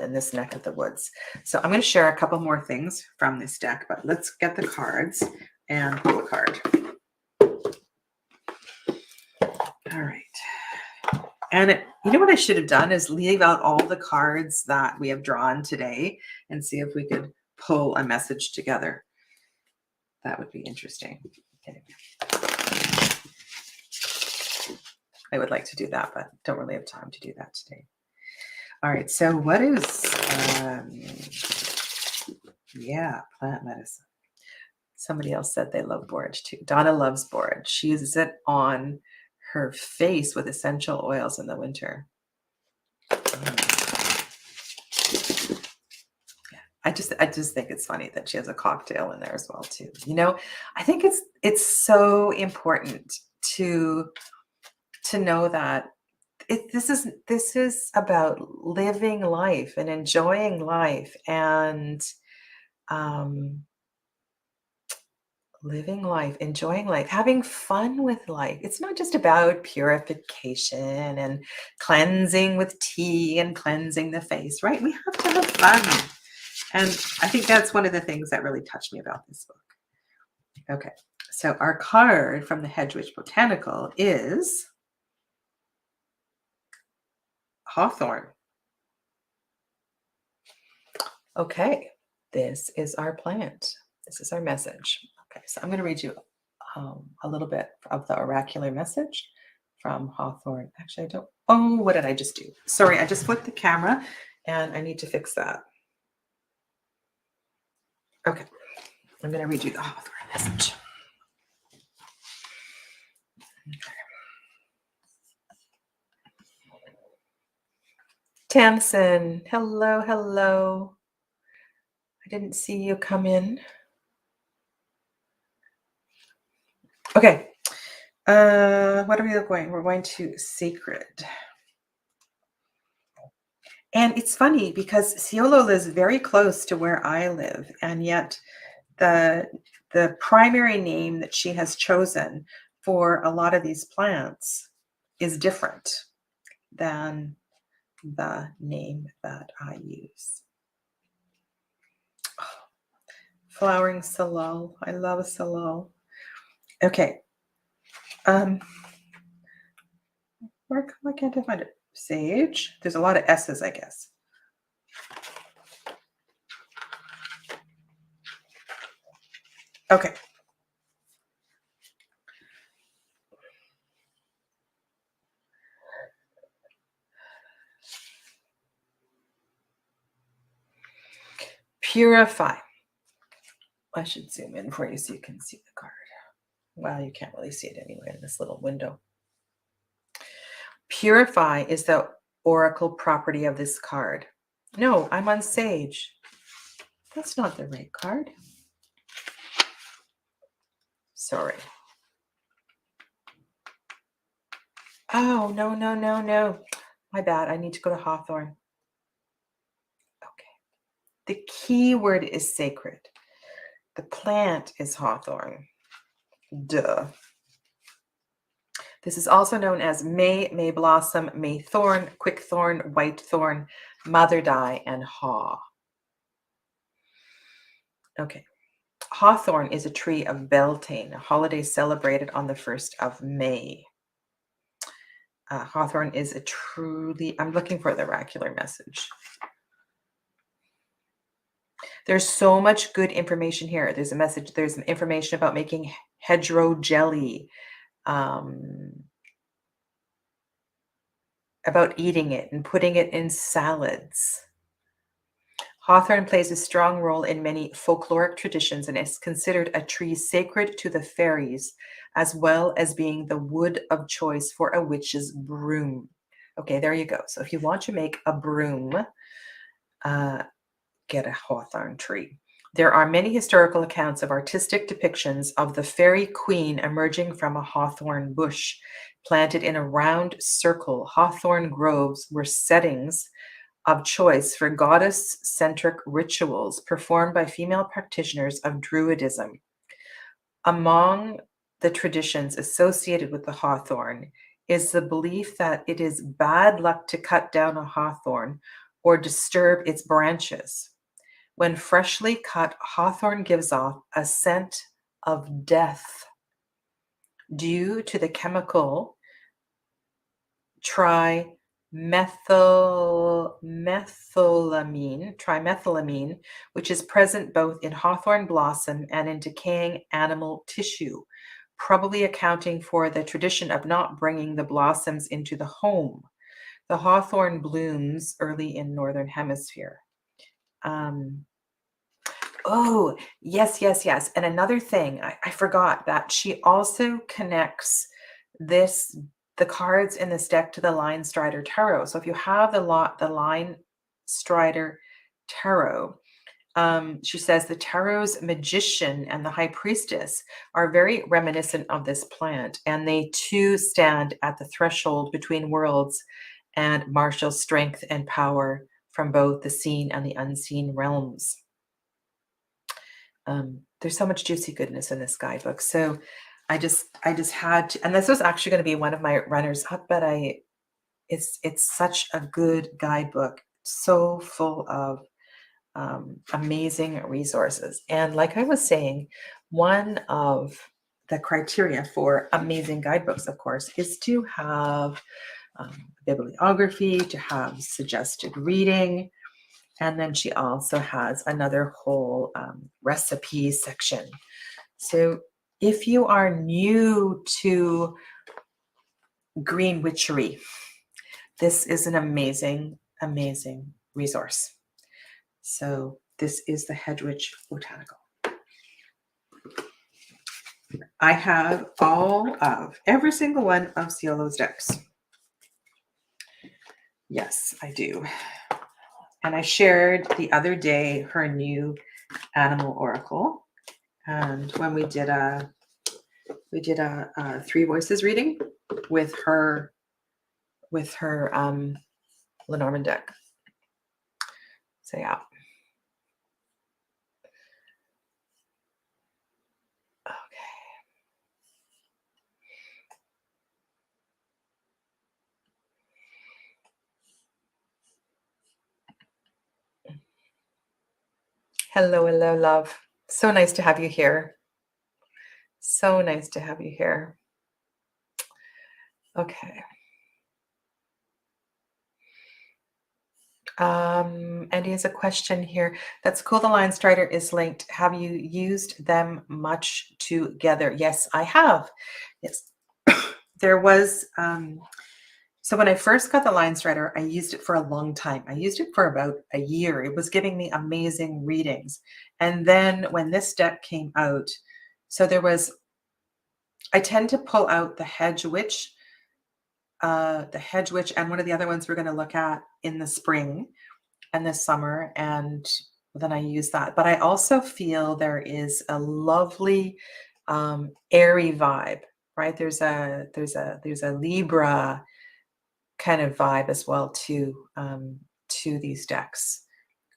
in this neck of the woods. So I'm going to share a couple more things from this deck, but let's get the cards and pull a card. All right. And you know what I should have done is leave out all the cards that we have drawn today and see if we could pull a message together. That would be interesting. Okay. I would like to do that, but don't really have time to do that today. All right, so what is, plant medicine. Somebody else said they love borage too. Donna loves borage. She uses it on her face with essential oils in the winter. I just think it's funny that she has a cocktail in there as well too. You know, I think it's so important to know that this is about living life and enjoying life and living life, enjoying life, having fun with life. It's not just about purification and cleansing with tea and cleansing the face, right? We have to have fun. And I think that's one of the things that really touched me about this book. Okay, so our card from the Hedgewitch Botanical is Hawthorn. Okay, this is our plant. This is our message. Okay, so I'm going to read you a little bit of the oracular message from Hawthorn. Actually, I don't. Oh, what did I just do? Sorry, I just flipped the camera and I need to fix that. Okay, I'm going to read you the Hawthorn message. Okay. Thompson, hello. I didn't see you come in. Okay. What are we going? We're going to sacred. And it's funny because Siolo lives very close to where I live, and yet the primary name that she has chosen for a lot of these plants is different than the name that I use. Oh, flowering salal. I love salal. Okay. Why can't I find it? Sage. There's a lot of S's, I guess. Okay. Purify. I should zoom in for you so you can see the card. Well, you can't really see it anyway in this little window. Purify is the oracle property of this card. No, I'm on Sage. That's not the right card. Sorry. Oh, no. My bad. I need to go to Hawthorn. Okay. The key word is sacred. The plant is Hawthorn. Duh. This is also known as May, May Blossom, May Thorn, Quick Thorn, White Thorn, Mother Dye, and Haw. Okay. Hawthorn is a tree of Beltane, a holiday celebrated on the 1st of May. Hawthorn is a truly, I'm looking for the oracular message. There's so much good information here. There's a message, there's information about making hedgerow jelly, about eating it and putting it in salads. Hawthorn plays a strong role in many folkloric traditions and is considered a tree sacred to the fairies, as well as being the wood of choice for a witch's broom. Okay, there you go. So if you want to make a broom, get a hawthorn tree. There are many historical accounts of artistic depictions of the fairy queen emerging from a hawthorn bush. Planted in a round circle, hawthorn groves were settings of choice for goddess-centric rituals performed by female practitioners of Druidism. Among the traditions associated with the hawthorn is the belief that it is bad luck to cut down a hawthorn or disturb its branches. When freshly cut, hawthorn gives off a scent of death due to the chemical trimethylamine, which is present both in hawthorn blossom and in decaying animal tissue, probably accounting for the tradition of not bringing the blossoms into the home. The hawthorn blooms early in Northern Hemisphere. Oh, yes. And another thing, I forgot that she also connects the cards in this deck to the Line Strider Tarot. So if you have the Line Strider Tarot, she says the Tarot's Magician and the High Priestess are very reminiscent of this plant, and they too stand at the threshold between worlds and marshal strength and power from both the seen and the unseen realms. There's so much juicy goodness in this guidebook. So I just had to, and this was actually going to be one of my runners up, but it's such a good guidebook, so full of amazing resources. And like I was saying, one of the criteria for amazing guidebooks, of course, is to have bibliography, to have suggested reading. And then she also has another whole recipe section. So if you are new to green witchery, this is an amazing, amazing resource. So this is the Hedgewitch Botanical. I have every single one of Siolo's decks. Yes, I do. And I shared the other day her new animal oracle. And when we did a 3 voices reading with her Lenormand deck. So yeah. Hello, love. So nice to have you here. So nice to have you here. Okay. Andy has a question here. That's cool. The Line Strider is linked. Have you used them much together? Yes, I have. Yes. There was, so when I first got the Line Strider, I used it for a long time. I used it for about a year. It was giving me amazing readings. And then when this deck came out, so I tend to pull out the Hedgewitch, and one of the other ones we're going to look at in the spring and this summer, and then I use that. But I also feel there is a lovely airy vibe, right? There's a Libra kind of vibe as well to these decks.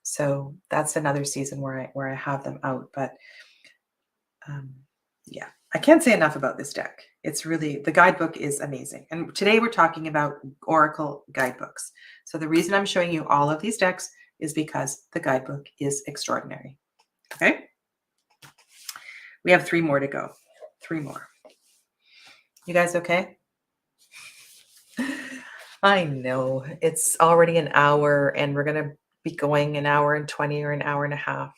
So that's another season where I have them out. But yeah, I can't say enough about this deck. It's really, the guidebook is amazing. And today we're talking about Oracle guidebooks. So the reason I'm showing you all of these decks is because the guidebook is extraordinary. Okay. We have 3 more to go. 3 more. You guys okay? I know it's already an hour and we're going to be going an hour and 20 or an hour and a half.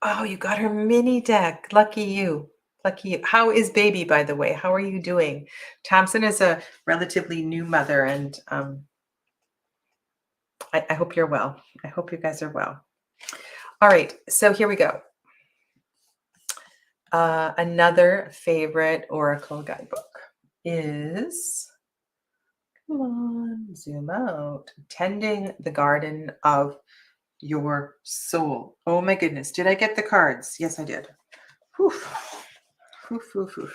Oh, you got her mini deck. Lucky you. Lucky you. How is baby, by the way? How are you doing? Thompson is a relatively new mother, and I hope you're well. I hope you guys are well. All right, so here we go. Another favorite Oracle guidebook is, come on, zoom out, Tending the Garden of Your Soul. Oh my goodness, did I get the cards? Yes, I did. Whew. Whew, whew, whew.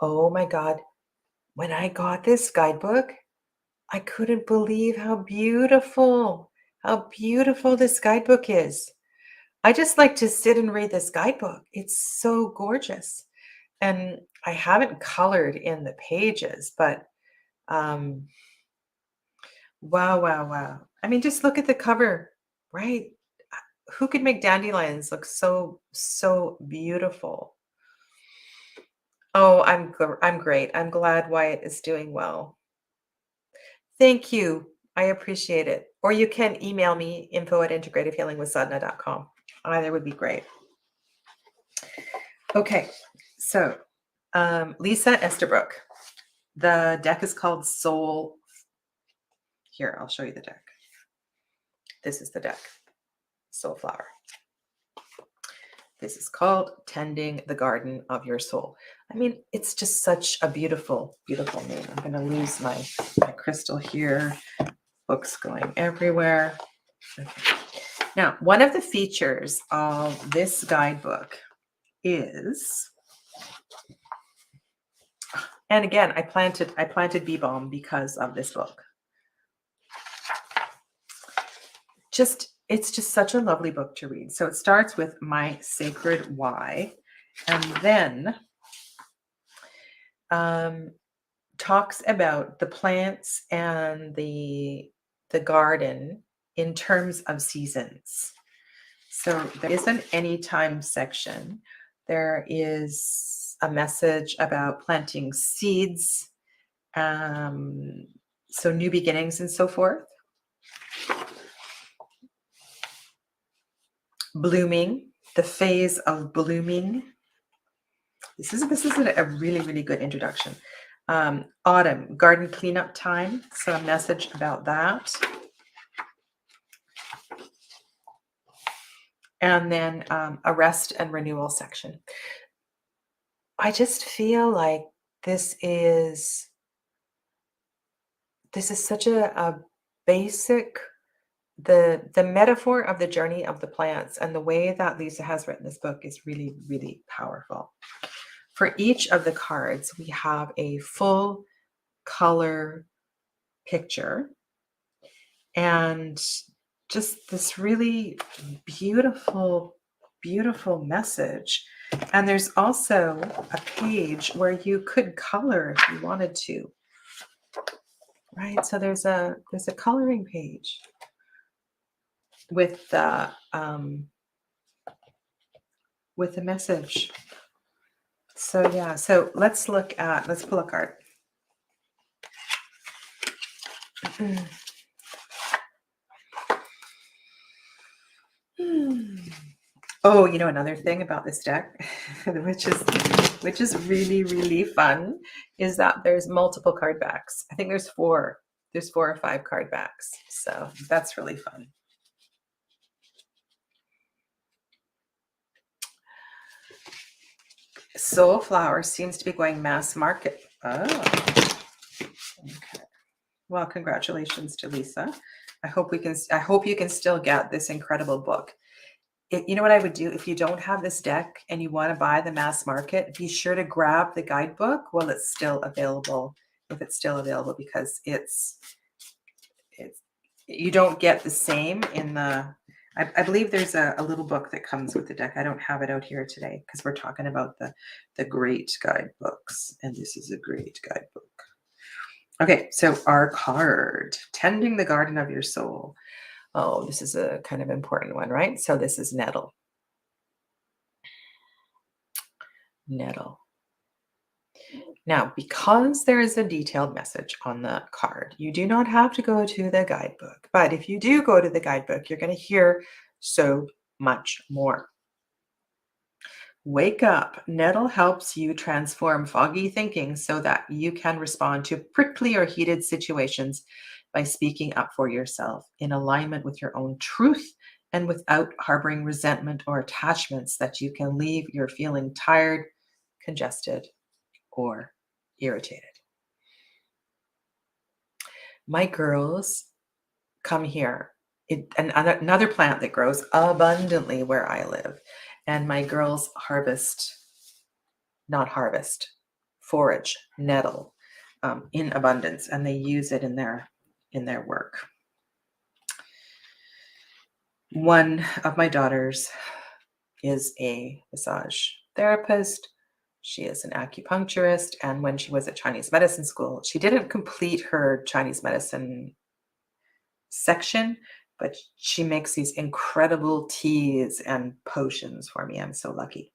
Oh my God, when I got this guidebook, I couldn't believe how beautiful this guidebook is. I just like to sit and read this guidebook. It's so gorgeous. And I haven't colored in the pages, but wow, wow, wow. I mean, just look at the cover, right? Who could make dandelions look so, so beautiful? Oh, I'm great. I'm glad Wyatt is doing well. Thank you. I appreciate it. Or you can email me, info@integrativehealingwithsadhana.com. Either would be great. Okay, so Lisa Estabrook. The deck is called Soul. Here, I'll show you the deck. This is the deck, Soulflower. This is called Tending the Garden of Your Soul. I mean, it's just such a beautiful, beautiful name. I'm going to lose my crystal here. Books going everywhere. Okay. Now, one of the features of this guidebook is, and again, I planted bee balm because of this book. It's just such a lovely book to read. So it starts with My Sacred Why, and then talks about the plants and the garden in terms of seasons. So there is an anytime section. There is a message about planting seeds, so new beginnings and so forth. Blooming, the phase of blooming. This is a really, really good introduction. Autumn, garden cleanup time. So a message about that. And then a rest and renewal section. I just feel like this is such a basic, the metaphor of the journey of the plants and the way that Lisa has written this book is really, really powerful. For each of the cards, we have a full color picture and just this really beautiful, beautiful message. And there's also a page where you could color if you wanted to, right? So there's a coloring page with the message. So yeah, so let's pull a card. Oh, you know, another thing about this deck, which is really, really fun, is that there's multiple card backs. I think there's 4 or 5 card backs. So that's really fun. Soulflower seems to be going mass market. Oh, okay. Well, congratulations to Lisa. I hope you can still get this incredible book. You know what I would do if you don't have this deck and you want to buy the mass market, be sure to grab the guidebook while it's still available, if it's still available, because it's You don't get the same in the, I believe there's a little book that comes with the deck. I don't have it out here today because we're talking about the great guidebooks, and this is a great guidebook. Okay, so our card, Tending the Garden of Your Soul. Oh, this is a kind of important one, right? So this is nettle. Nettle. Now, because there is a detailed message on the card, you do not have to go to the guidebook. But if you do go to the guidebook, you're going to hear so much more. Wake up. Nettle helps you transform foggy thinking so that you can respond to prickly or heated situations by speaking up for yourself in alignment with your own truth and without harboring resentment or attachments that you can leave your feeling tired, congested, or irritated. My girls come here. Another plant that grows abundantly where I live. And my girls forage nettle in abundance, and they use it in their work. One of my daughters is a massage therapist. She is an acupuncturist, and when she was at Chinese medicine school, she didn't complete her Chinese medicine section, but she makes these incredible teas and potions for me. I'm so lucky.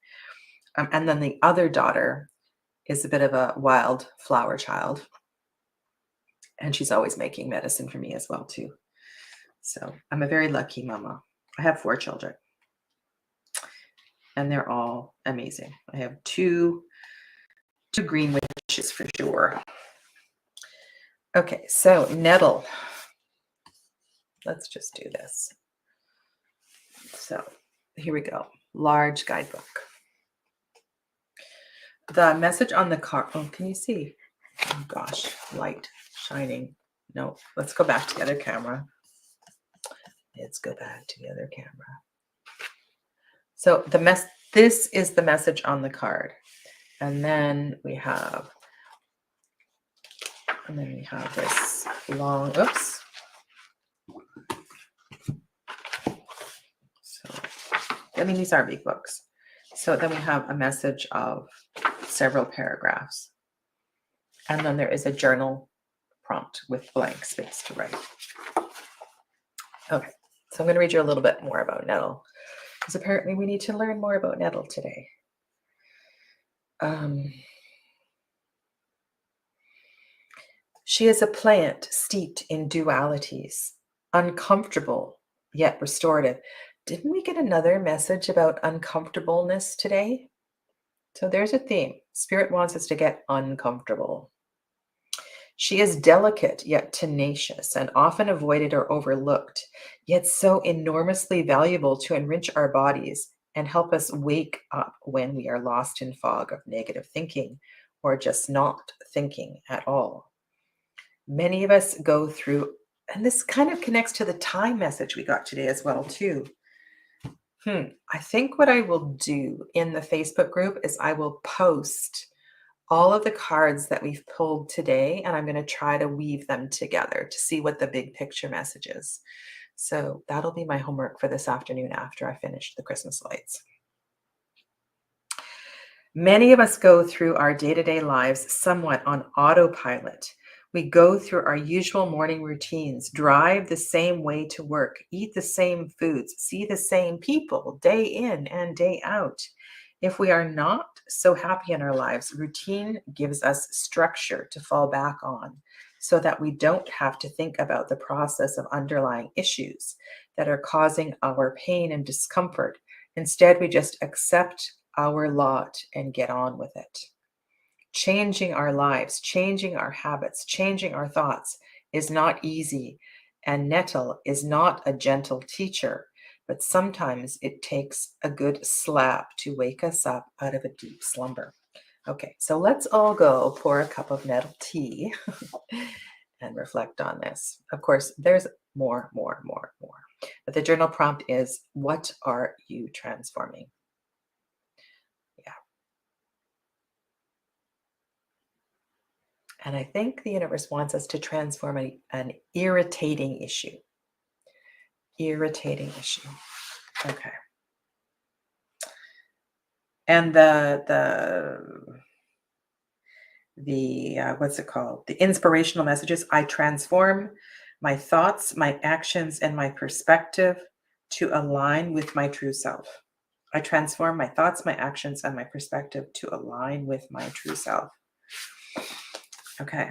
And then the other daughter is a bit of a wild flower child, and she's always making medicine for me as well too. So I'm a very lucky mama. I have 4 children, and they're all amazing. I have two green witches for sure. Okay, so nettle. Let's just do this. So here we go. Large guidebook. The message on the card. Oh, can you see? Oh gosh, light shining. No, let's go back to the other camera. Let's go back to the other camera. So this is the message on the card. And then we have this long, oops. So, I mean, these are big books. So then we have a message of several paragraphs. And then there is a journal prompt with blank space to write. Okay, so I'm going to read you a little bit more about nettle, because apparently we need to learn more about nettle today. She is a plant steeped in dualities, uncomfortable yet restorative. Didn't we get another message about uncomfortableness today? So there's a theme. Spirit wants us to get uncomfortable. She is delicate yet tenacious and often avoided or overlooked, yet so enormously valuable to enrich our bodies and help us wake up when we are lost in fog of negative thinking or just not thinking at all. Many of us go through, and this kind of connects to the time message we got today as well too. I think what I will do in the Facebook group is I will post all of the cards that we've pulled today, and I'm going to try to weave them together to see what the big picture message is. So that'll be my homework for this afternoon after I finish the Christmas lights. Many of us go through our day-to-day lives somewhat on autopilot. We go through our usual morning routines, drive the same way to work, eat the same foods, see the same people day in and day out. If we are not so happy in our lives, routine gives us structure to fall back on so that we don't have to think about the process of underlying issues that are causing our pain and discomfort. Instead, we just accept our lot and get on with it. Changing our lives, changing our habits, changing our thoughts is not easy, and nettle is not a gentle teacher, but sometimes it takes a good slap to wake us up out of a deep slumber. Okay, so let's all go pour a cup of nettle tea and reflect on this. Of course, there's more. But the journal prompt is, what are you transforming? And I think the universe wants us to transform an irritating issue. irritating issue. Okay. And the what's it called? The inspirational messages. I transform my thoughts, my actions, and my perspective to align with my true self. I transform my thoughts, my actions, and my perspective to align with my true self. Okay.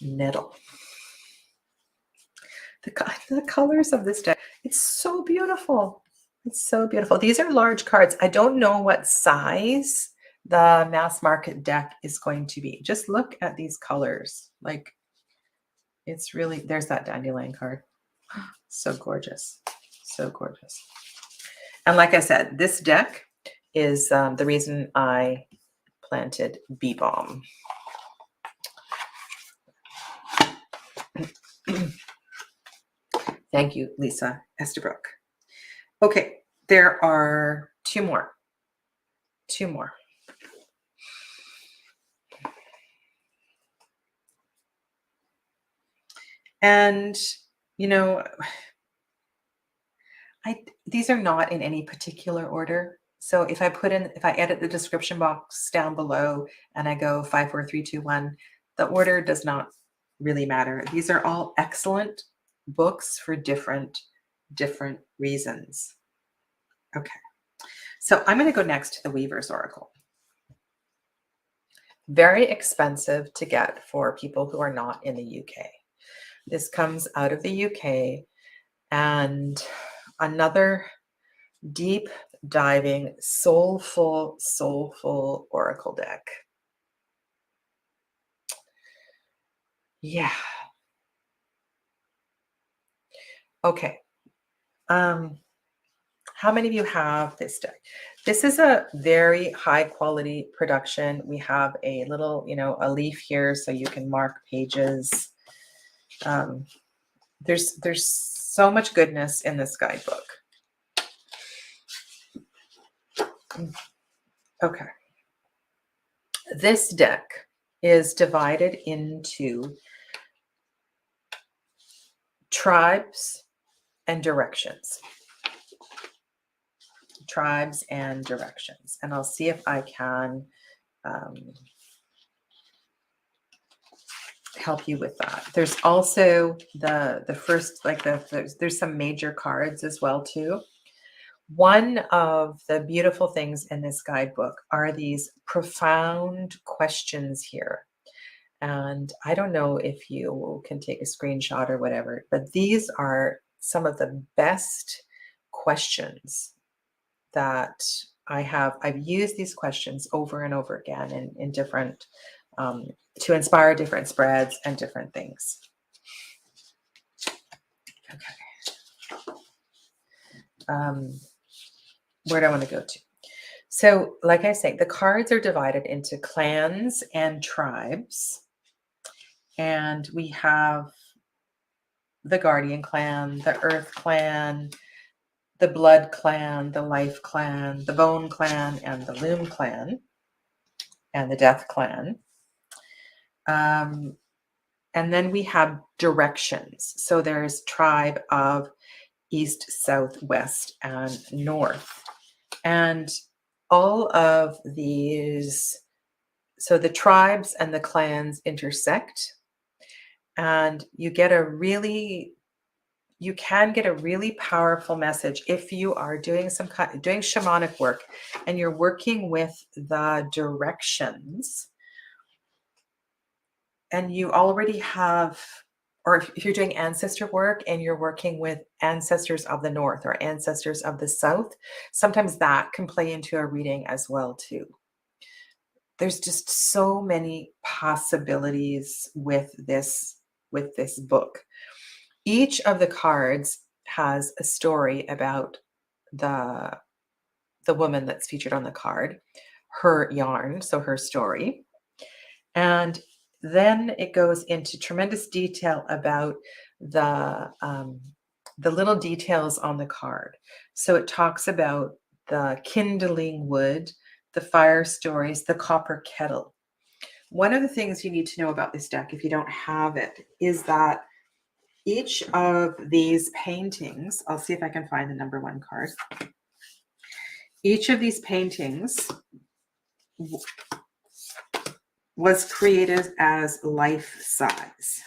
Middle. The colors of this deck, it's so beautiful. It's so beautiful. These are large cards. I don't know what size the mass market deck is going to be. Just look at these colors. Like, it's really, there's that dandelion card. So gorgeous. So gorgeous. And like I said, this deck is the reason I planted Bee Balm. Thank you, Lisa Estabrook. Okay, there are two more. Two more. And, you know, these are not in any particular order. So if I edit the description box down below and I go 5, 4, 3, 2, 1, the order does not really matter. These are all excellent books for different reasons. Okay. So I'm going to go next to the Weaver's Oracle. Very expensive to get for people who are not in the UK. This comes out of the UK, and another deep diving, soulful oracle deck. Yeah. Okay. How many of you have this deck? This is a very high quality production. We have a little, a leaf here so you can mark pages. There's so much goodness in this guidebook. Okay. This deck is divided into tribes and directions. Tribes and directions. And I'll see if I can help you with that. There's also the first, there's some major cards as well too. One of the beautiful things in this guidebook are these profound questions here. And I don't know if you can take a screenshot or whatever, but these are some of the best questions that I have. I've used these questions over and over again in different, to inspire different spreads and different things. Okay. Where do I want to go to? So, like I say, the cards are divided into clans and tribes. And we have the Guardian clan, the Earth clan, the Blood clan, the Life clan, the Bone clan, and the Loom clan, and the Death clan. And then we have directions. So there's tribe of East, South, West, and North. And all of these, so the tribes and the clans intersect. And you can get a really powerful message if you are doing doing shamanic work and you're working with the directions, and you already have, or if you're doing ancestor work and you're working with ancestors of the North or ancestors of the South, sometimes that can play into a reading as well too. There's just so many possibilities with this book. Each of the cards has a story about the woman that's featured on the card, her yarn, so her story. And then it goes into tremendous detail about the little details on the card. So it talks about the kindling wood, the fire stories, the copper kettle, one of the things you need to know about this deck, if you don't have it, is that each of these paintings, I'll see if I can find the number 1 card. Each of these paintings was created as life size.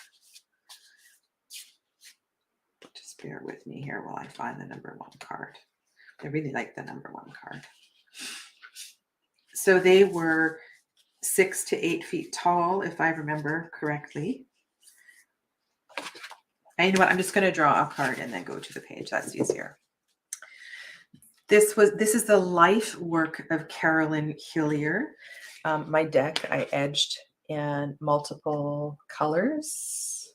Just bear with me here while I find the number 1 card. I really like the number 1 card. So they were 6 to 8 feet tall, if I remember correctly. And you know what? I'm just going to draw a card and then go to the page. That's easier. This is the life work of Carolyn Hillyer. My deck I edged in multiple colors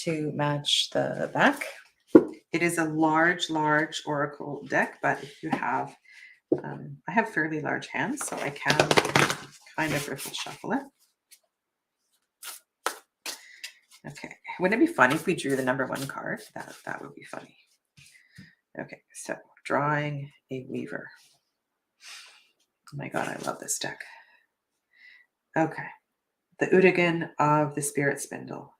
to match the back. It is a large oracle deck, but if you have, I have fairly large hands, so I can kind of riffle shuffle it. Okay, wouldn't it be funny if we drew the number 1 card? That would be funny. Okay, so drawing a weaver. Oh my God, I love this deck. Okay, the Udigan of the Spirit Spindle.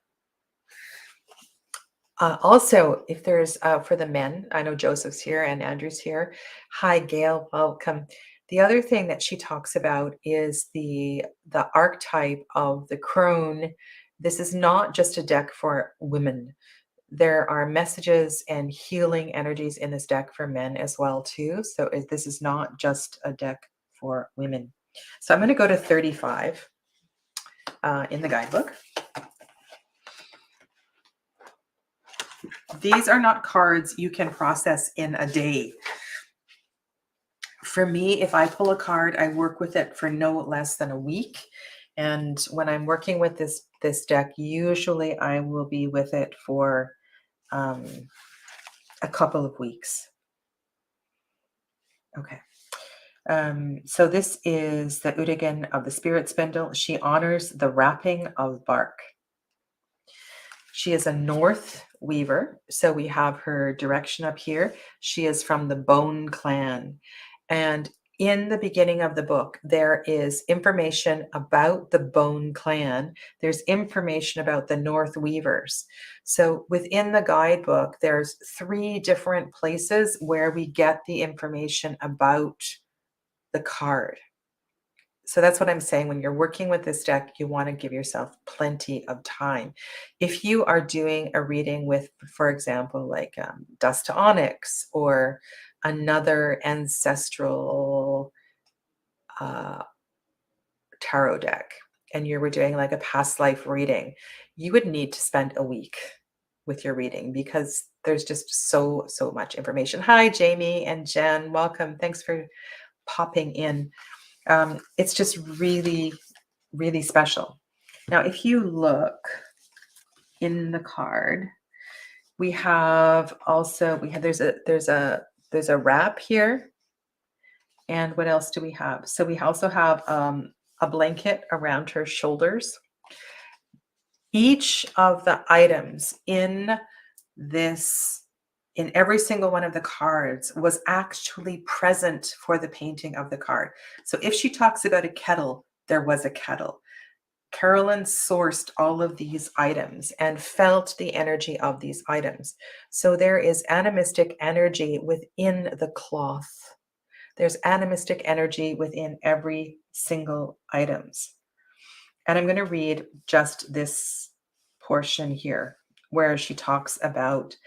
Also, if there's, for the men, I know Joseph's here and Andrew's here. Hi, Gail, welcome. The other thing that she talks about is the archetype of the crone. This is not just a deck for women. There are messages and healing energies in this deck for men as well, too. So this is not just a deck for women. So I'm going to go to 35 in the guidebook. These are not cards you can process in a day. For me, if I pull a card, I work with it for no less than a week. And when I'm working with this deck, usually I will be with it for a couple of weeks. Okay. So this is the Udigan of the Spirit Spindle. She honors the wrapping of bark. She is a North weaver. So we have her direction up here. She is from the Bone clan. And in the beginning of the book, there is information about the Bone clan. There's information about the North Weavers. So within the guidebook, there's 3 different places where we get the information about the card. So that's what I'm saying. When you're working with this deck, you want to give yourself plenty of time. If you are doing a reading with, for example, like Dust to Onyx or another ancestral tarot deck, and you were doing like a past life reading, you would need to spend a week with your reading because there's just so much information. Hi, Jamie and Jen. Welcome. Thanks for popping in. It's just really, really special. Now, if you look in the card, we have also, there's a wrap here. And what else do we have? So we also have a blanket around her shoulders. Each of the items in every single one of the cards was actually present for the painting of the card. So if she talks about a kettle, there was a kettle. Carolyn sourced all of these items and felt the energy of these items. So there is animistic energy within the cloth. There's animistic energy within every single items. And I'm going to read just this portion here where she talks about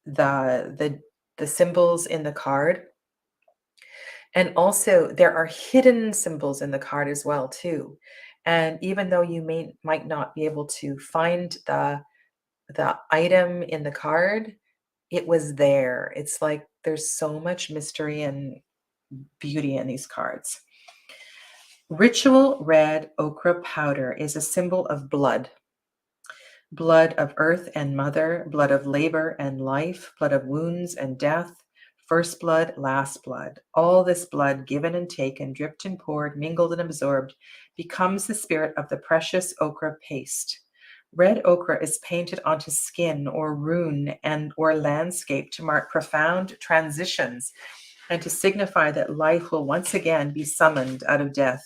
the symbols in the card. And also there are hidden symbols in the card as well too. And even though you might not be able to find the item in the card, it was there. It's like there's so much mystery and beauty in these cards. Ritual red ochre powder is a symbol of blood. Blood of earth and mother, blood of labor and life, blood of wounds and death, first blood, last blood. All this blood given and taken, dripped and poured, mingled and absorbed, becomes the spirit of the precious ochre paste. Red ochre is painted onto skin or rune or landscape to mark profound transitions and to signify that life will once again be summoned out of death.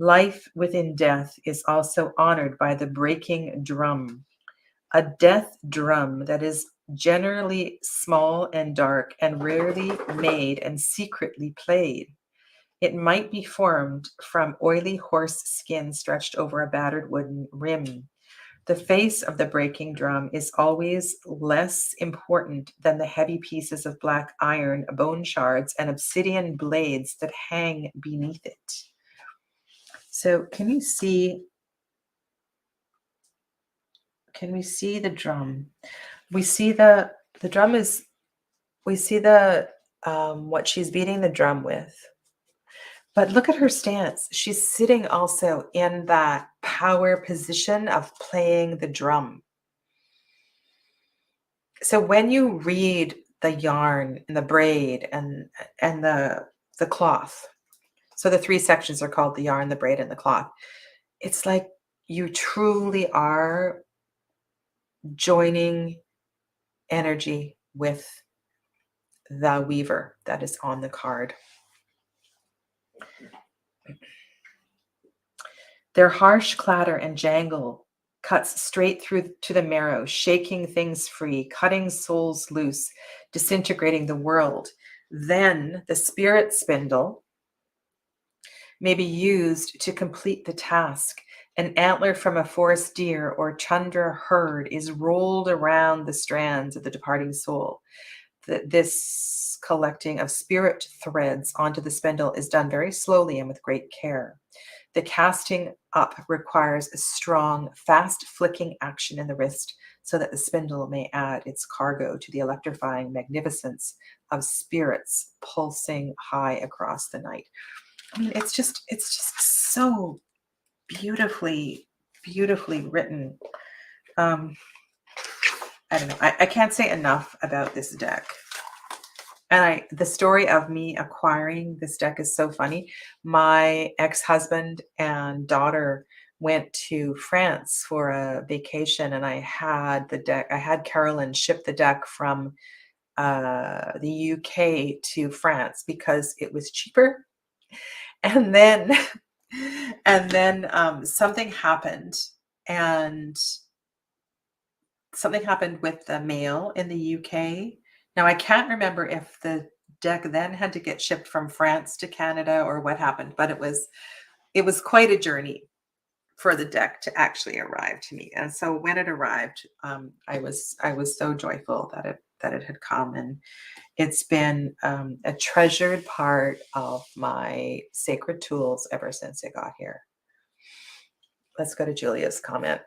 Life within death is also honored by the breaking drum, a death drum that is generally small and dark and rarely made and secretly played. It might be formed from oily horse skin stretched over a battered wooden rim. The face of the breaking drum is always less important than the heavy pieces of black iron, bone shards, and obsidian blades that hang beneath it. So can we see the drum? We see the drum is, we see the what she's beating the drum with. But look at her stance. She's sitting also in that power position of playing the drum. So when you read the yarn and the braid and the cloth, so the three sections are called the yarn, the braid, and the cloth. It's like you truly are joining energy with the weaver that is on the card. Their harsh clatter and jangle cuts straight through to the marrow, shaking things free, cutting souls loose, disintegrating the world. Then the spirit spindle may be used to complete the task. An antler from a forest deer or tundra herd is rolled around the strands of the departing soul. This collecting of spirit threads onto the spindle is done very slowly and with great care. The casting up requires a strong, fast flicking action in the wrist so that the spindle may add its cargo to the electrifying magnificence of spirits pulsing high across the night. I mean, it's just so beautifully written. I don't know. I can't say enough about this deck. And the story of me acquiring this deck is so funny. My ex-husband and daughter went to France for a vacation, and I had the deck. I had Carolyn ship the deck from the UK to France because it was cheaper. And then, something happened, and something happened with the mail in the UK. Now, I can't remember if the deck then had to get shipped from France to Canada or what happened, but it was quite a journey for the deck to actually arrive to me. And so when it arrived, I was so joyful that it had come, and it's been a treasured part of my sacred tools ever since it got here. Let's go to Julia's comment.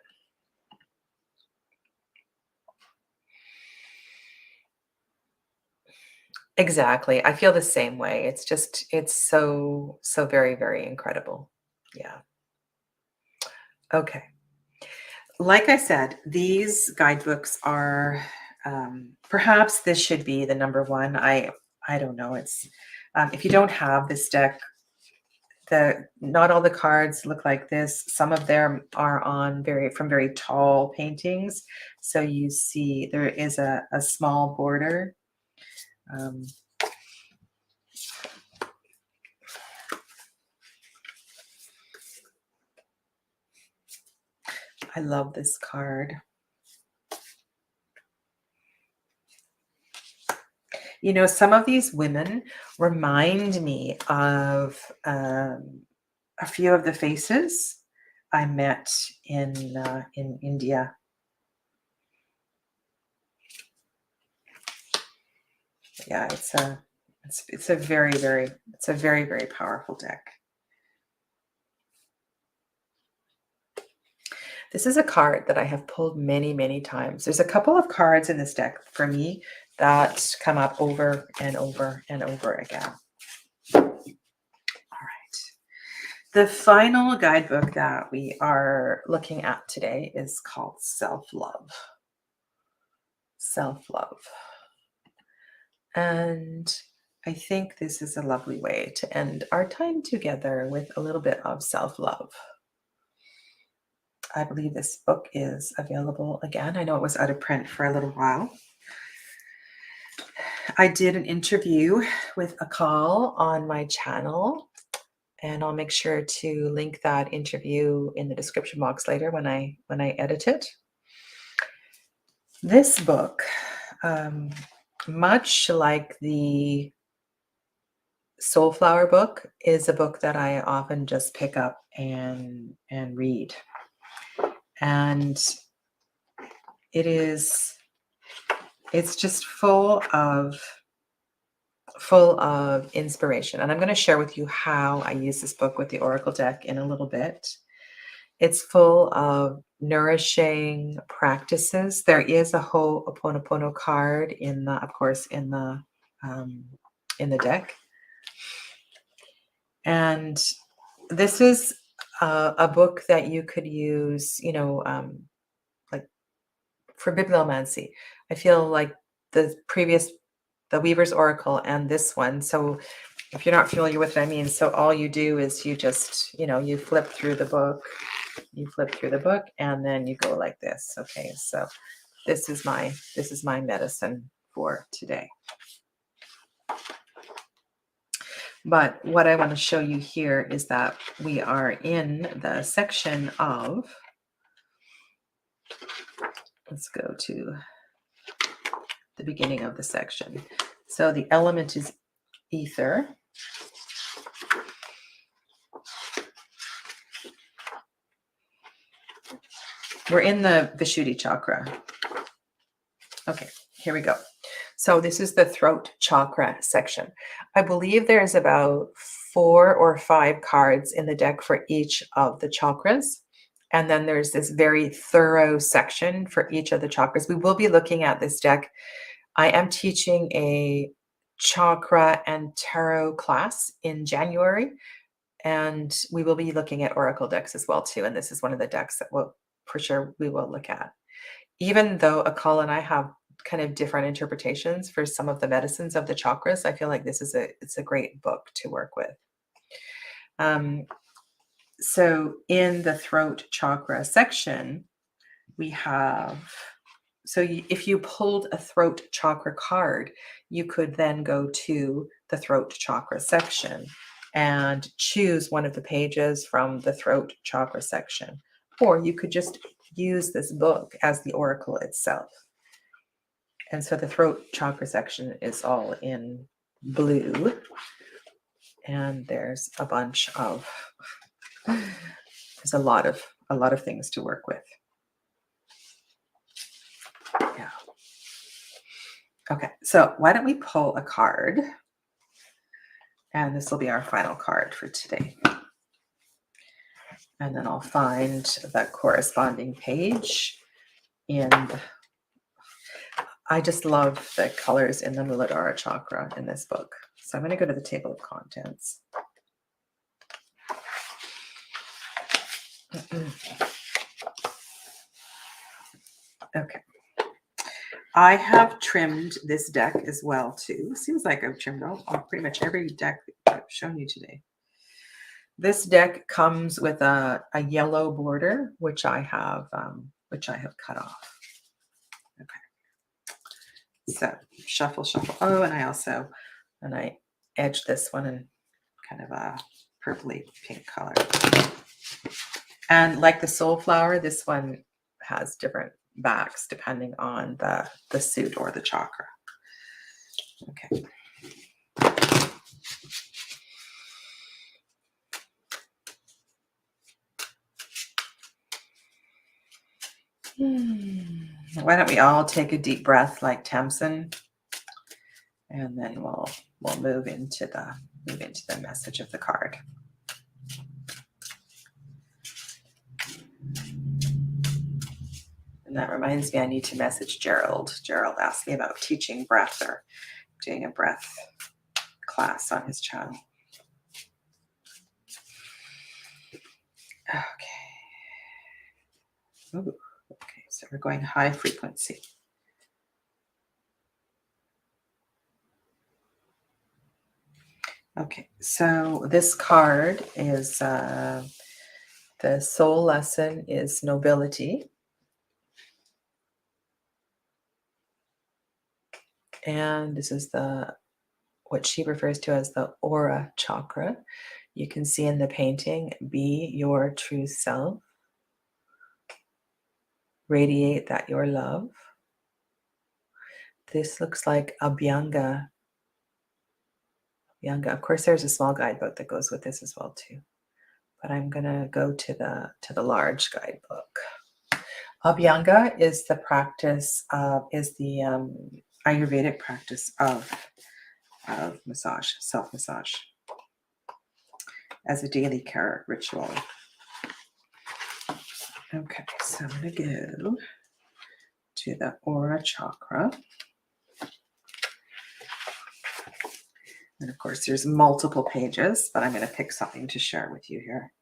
Exactly. I feel the same way. It's so very, very incredible. Yeah. Okay. Like I said, these guidebooks are, perhaps this should be the number one. I don't know. It's, if you don't have this deck, not all the cards look like this. Some of them are on from very tall paintings. So you see there is a small border. I love this card. You know, some of these women remind me of a few of the faces I met in India. Yeah, it's a very, very powerful deck. This is a card that I have pulled many, many times. There's a couple of cards in this deck for me that come up over and over and over again. All right. The final guidebook that we are looking at today is called Self-Love. Self-Love. And I think this is a lovely way to end our time together with a little bit of self-love. I believe this book is available again. I know it was out of print for a little while. I did an interview with Akal on my channel, And I'll make sure to link that interview in the description box later when I edit it. This book, much like the Soulflower book, is a book that I often just pick up and read. And it's just full of inspiration. And I'm going to share with you how I use this book with the Oracle deck in a little bit. It's full of nourishing practices. There is a Ho'oponopono card in the, of course, in the deck. And this is a book that you could use, like for bibliomancy. I feel like the Weaver's Oracle and this one. So if you're not familiar with what I mean, so all you do is you just, you flip through the book, and then you go like this. Okay, so this is my medicine for today. But what I want to show you here is that we are in the section of, let's go to the beginning of the section. So the element is ether. We're in the Vishuddhi chakra. Okay, here we go. So this is the throat chakra section. I believe there's about 4 or 5 cards in the deck for each of the chakras. And then there's this very thorough section for each of the chakras. We will be looking at this deck. I am teaching a chakra and tarot class in January. And we will be looking at oracle decks as well too. And this is one of the decks that for sure we will look at. Even though Akal and I have kind of different interpretations for some of the medicines of the chakras, I feel like it's a great book to work with. So in the throat chakra section, we have, if you pulled a throat chakra card, you could then go to the throat chakra section and choose one of the pages from the throat chakra section. Or you could just use this book as the oracle itself. And so the throat chakra section is all in blue. And there's a bunch of, there's a lot of things to work with. Yeah. Okay, so why don't we pull a card? And this will be our final card for today. And then I'll find the corresponding page I just love the colors in the Muladhara chakra in this book. So I'm going to go to the table of contents. Okay. I have trimmed this deck as well too. Seems like I've trimmed pretty much every deck that I've shown you today. This deck comes with a yellow border, which I have cut off. Okay. So shuffle. Oh, and I edged this one in kind of a purpley pink color. And like the Soulflower, this one has different backs depending on the suit or the chakra. Okay. Why don't we all take a deep breath like Thompson, and then we'll move into the message of the card. And that reminds me, I need to message Gerald. Gerald asked me about teaching breath or doing a breath class on his channel. Okay. Ooh. Okay, so we're going high frequency. Okay, so this card is the soul lesson is nobility. And this is what she refers to as the aura chakra. You can see in the painting, be your true self. Radiate that your love. This looks like Abhyanga. Of course, there's a small guidebook that goes with this as well too. But I'm gonna go to the large guidebook. Abhyanga is the practice of Ayurvedic practice of massage, self-massage, as a daily care ritual. Okay, so I'm gonna go to the Aura chakra. And of course, there's multiple pages, but I'm going to pick something to share with you here.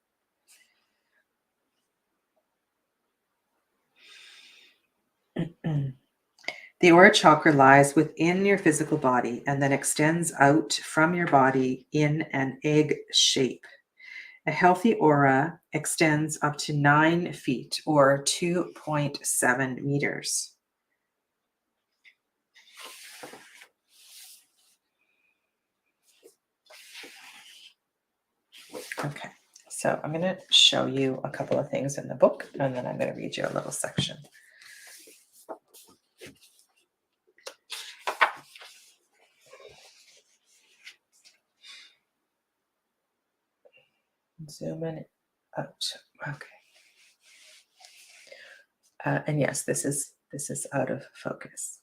The aura chakra lies within your physical body and then extends out from your body in an egg shape. A healthy aura extends up to 9 feet or 2.7 meters. Okay, so I'm going to show you a couple of things in the book, and then I'm going to read you a little section. Zoom in out. Okay. And yes, this is out of focus.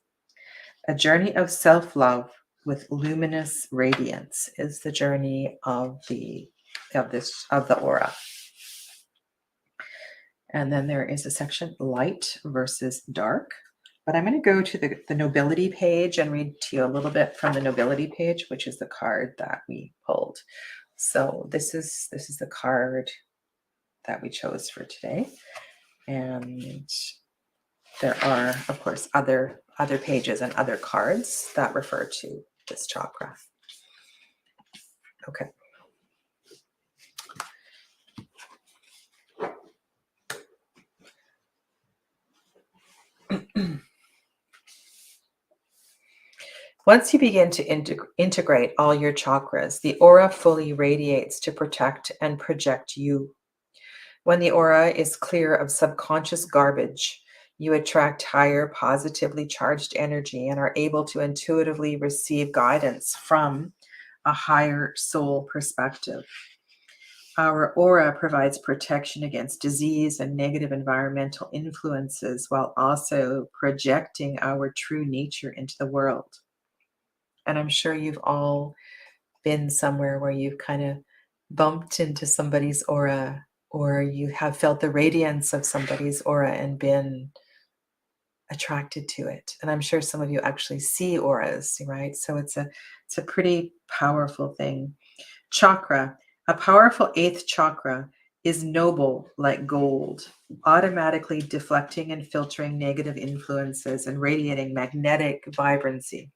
A journey of self-love with luminous radiance is the journey of the aura. And then there is a section, light versus dark. But I'm going to go to the nobility page and read to you a little bit from the nobility page, which is the card that we pulled. So this is the card that we chose for today. And there are, of course, other pages and other cards that refer to this chakra. Okay. Once you begin to integrate all your chakras, the aura fully radiates to protect and project you. When the aura is clear of subconscious garbage, you attract higher positively charged energy and are able to intuitively receive guidance from a higher soul perspective. Our aura provides protection against disease and negative environmental influences while also projecting our true nature into the world. And I'm sure you've all been somewhere where you've kind of bumped into somebody's aura, or you have felt the radiance of somebody's aura and been attracted to it. And I'm sure some of you actually see auras, right? So it's a pretty powerful thing. Chakra, a powerful 8th chakra, is noble like gold, automatically deflecting and filtering negative influences and radiating magnetic vibrancy.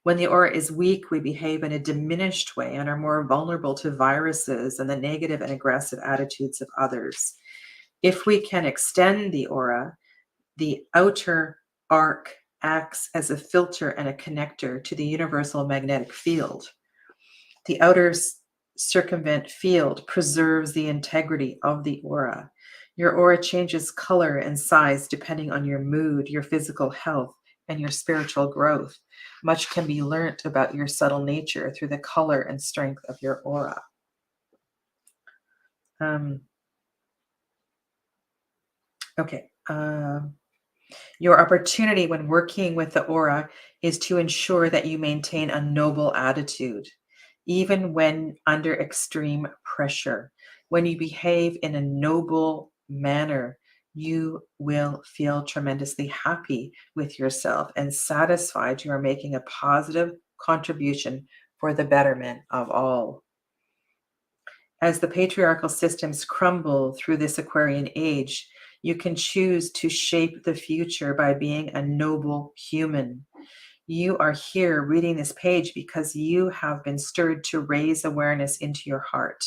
When the aura is weak, we behave in a diminished way and are more vulnerable to viruses and the negative and aggressive attitudes of others. If we can extend the aura, the outer arc acts as a filter and a connector to the universal magnetic field. The outer circumvent field preserves the integrity of the aura. Your aura changes color and size depending on your mood, your physical health, and your spiritual growth. Much can be learnt about your subtle nature through the color and strength of your aura. Your opportunity when working with the aura is to ensure that you maintain a noble attitude, even when under extreme pressure. When you behave in a noble manner, you will feel tremendously happy with yourself and satisfied you are making a positive contribution for the betterment of all. As the patriarchal systems crumble through this Aquarian age, you can choose to shape the future by being a noble human. You are here reading this page because you have been stirred to raise awareness into your heart.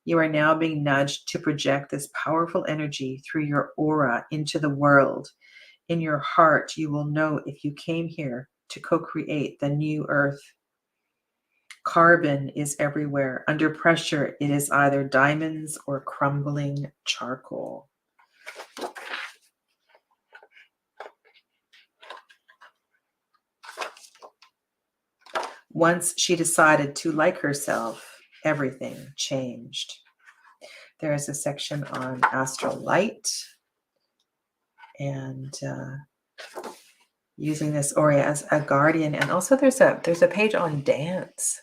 You are now being nudged to project this powerful energy through your aura into the world. In your heart, you will know if you came here to co-create the new earth. Carbon is everywhere. Under pressure, it is either diamonds or crumbling charcoal. Once she decided to like herself, everything changed. There is a section on astral light and using this aura as a guardian. And also there's a page on dance.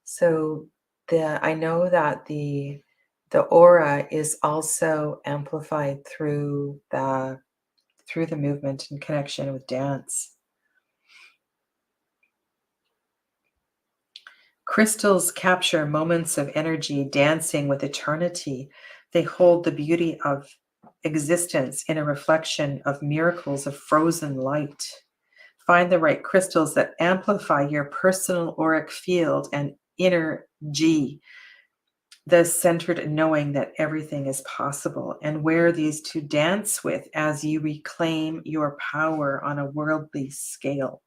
So I know that the aura is also amplified through the movement and connection with dance. Crystals capture moments of energy dancing with eternity. They hold the beauty of existence in a reflection of miracles of frozen light. Find the right crystals that amplify your personal auric field and inner G, the centered knowing that everything is possible, and wear these to dance with as you reclaim your power on a worldly scale.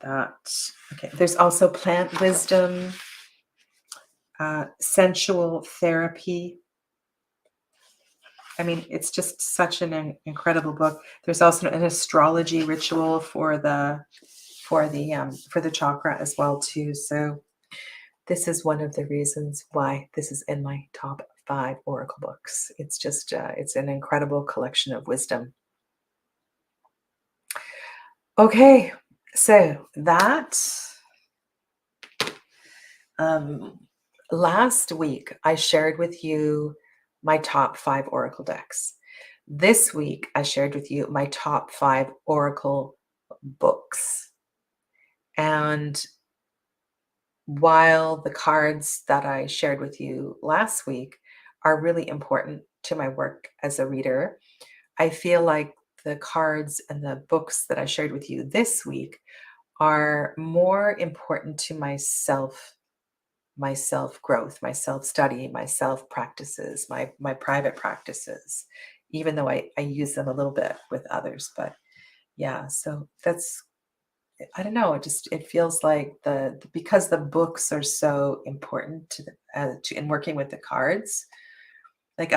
Okay. There's also plant wisdom, sensual therapy. I mean, it's just such an incredible book. There's also an astrology ritual for the chakra as well too. So this is one of the reasons why this is in my top 5 oracle books. It's just it's an incredible collection of wisdom. Okay, so that last week I shared with you my top 5 oracle decks. This week I shared with you my top 5 oracle books. And while the cards that I shared with you last week are really important to my work as a reader, I feel like the cards and the books that I shared with you this week are more important to my self-growth, my self-study, my self-practices, my private practices, even though I use them a little bit with others. But yeah, so that's, I don't know, it feels like because the books are so important to in working with the cards, like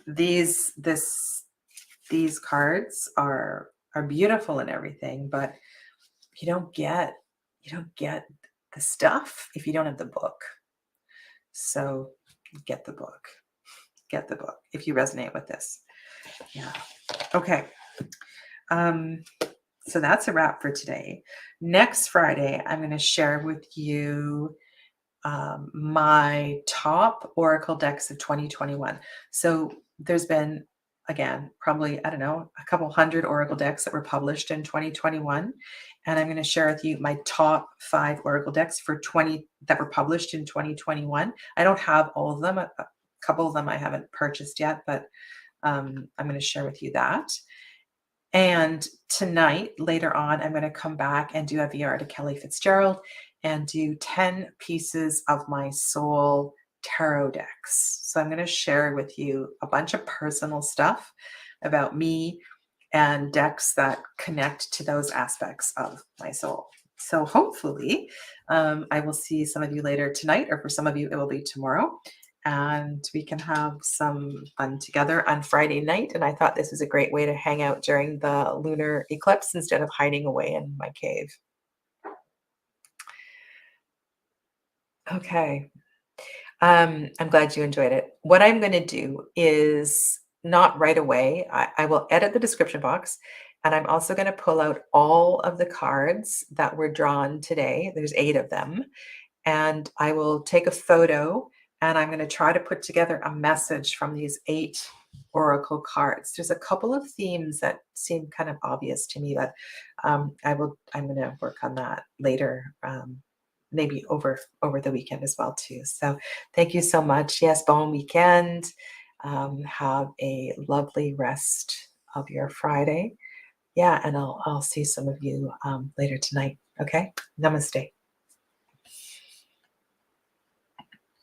these cards are beautiful and everything, but you don't get the stuff if you don't have the book. So get the book if you resonate with this. Yeah. Okay. So that's a wrap for today. Next Friday, I'm going to share with you my top oracle decks of 2021. So there's been, again, probably, I don't know, a couple hundred oracle decks that were published in 2021. And I'm going to share with you my top 5 oracle decks that were published in 2021. I don't have all of them. A couple of them I haven't purchased yet, but I'm going to share with you that. And tonight, later on, I'm going to come back and do a VR to Kelly Fitzgerald and do 10 pieces of my soul tarot decks. So I'm going to share with you a bunch of personal stuff about me and decks that connect to those aspects of my soul. So hopefully I will see some of you later tonight, or for some of you, it will be tomorrow. And we can have some fun together on Friday night. And I thought this was a great way to hang out during the lunar eclipse instead of hiding away in my cave. Okay. I'm glad you enjoyed it. What I'm going to do is not right away. I will edit the description box, and I'm also going to pull out all of the cards that were drawn today. There's 8 of them. And I will take a photo, and I'm going to try to put together a message from these 8 oracle cards. There's a couple of themes that seem kind of obvious to me, but I'm going to work on that later, maybe over the weekend as well too. So thank you so much. Yes, bon weekend. Have a lovely rest of your Friday. Yeah, and I'll see some of you later tonight. Okay, namaste.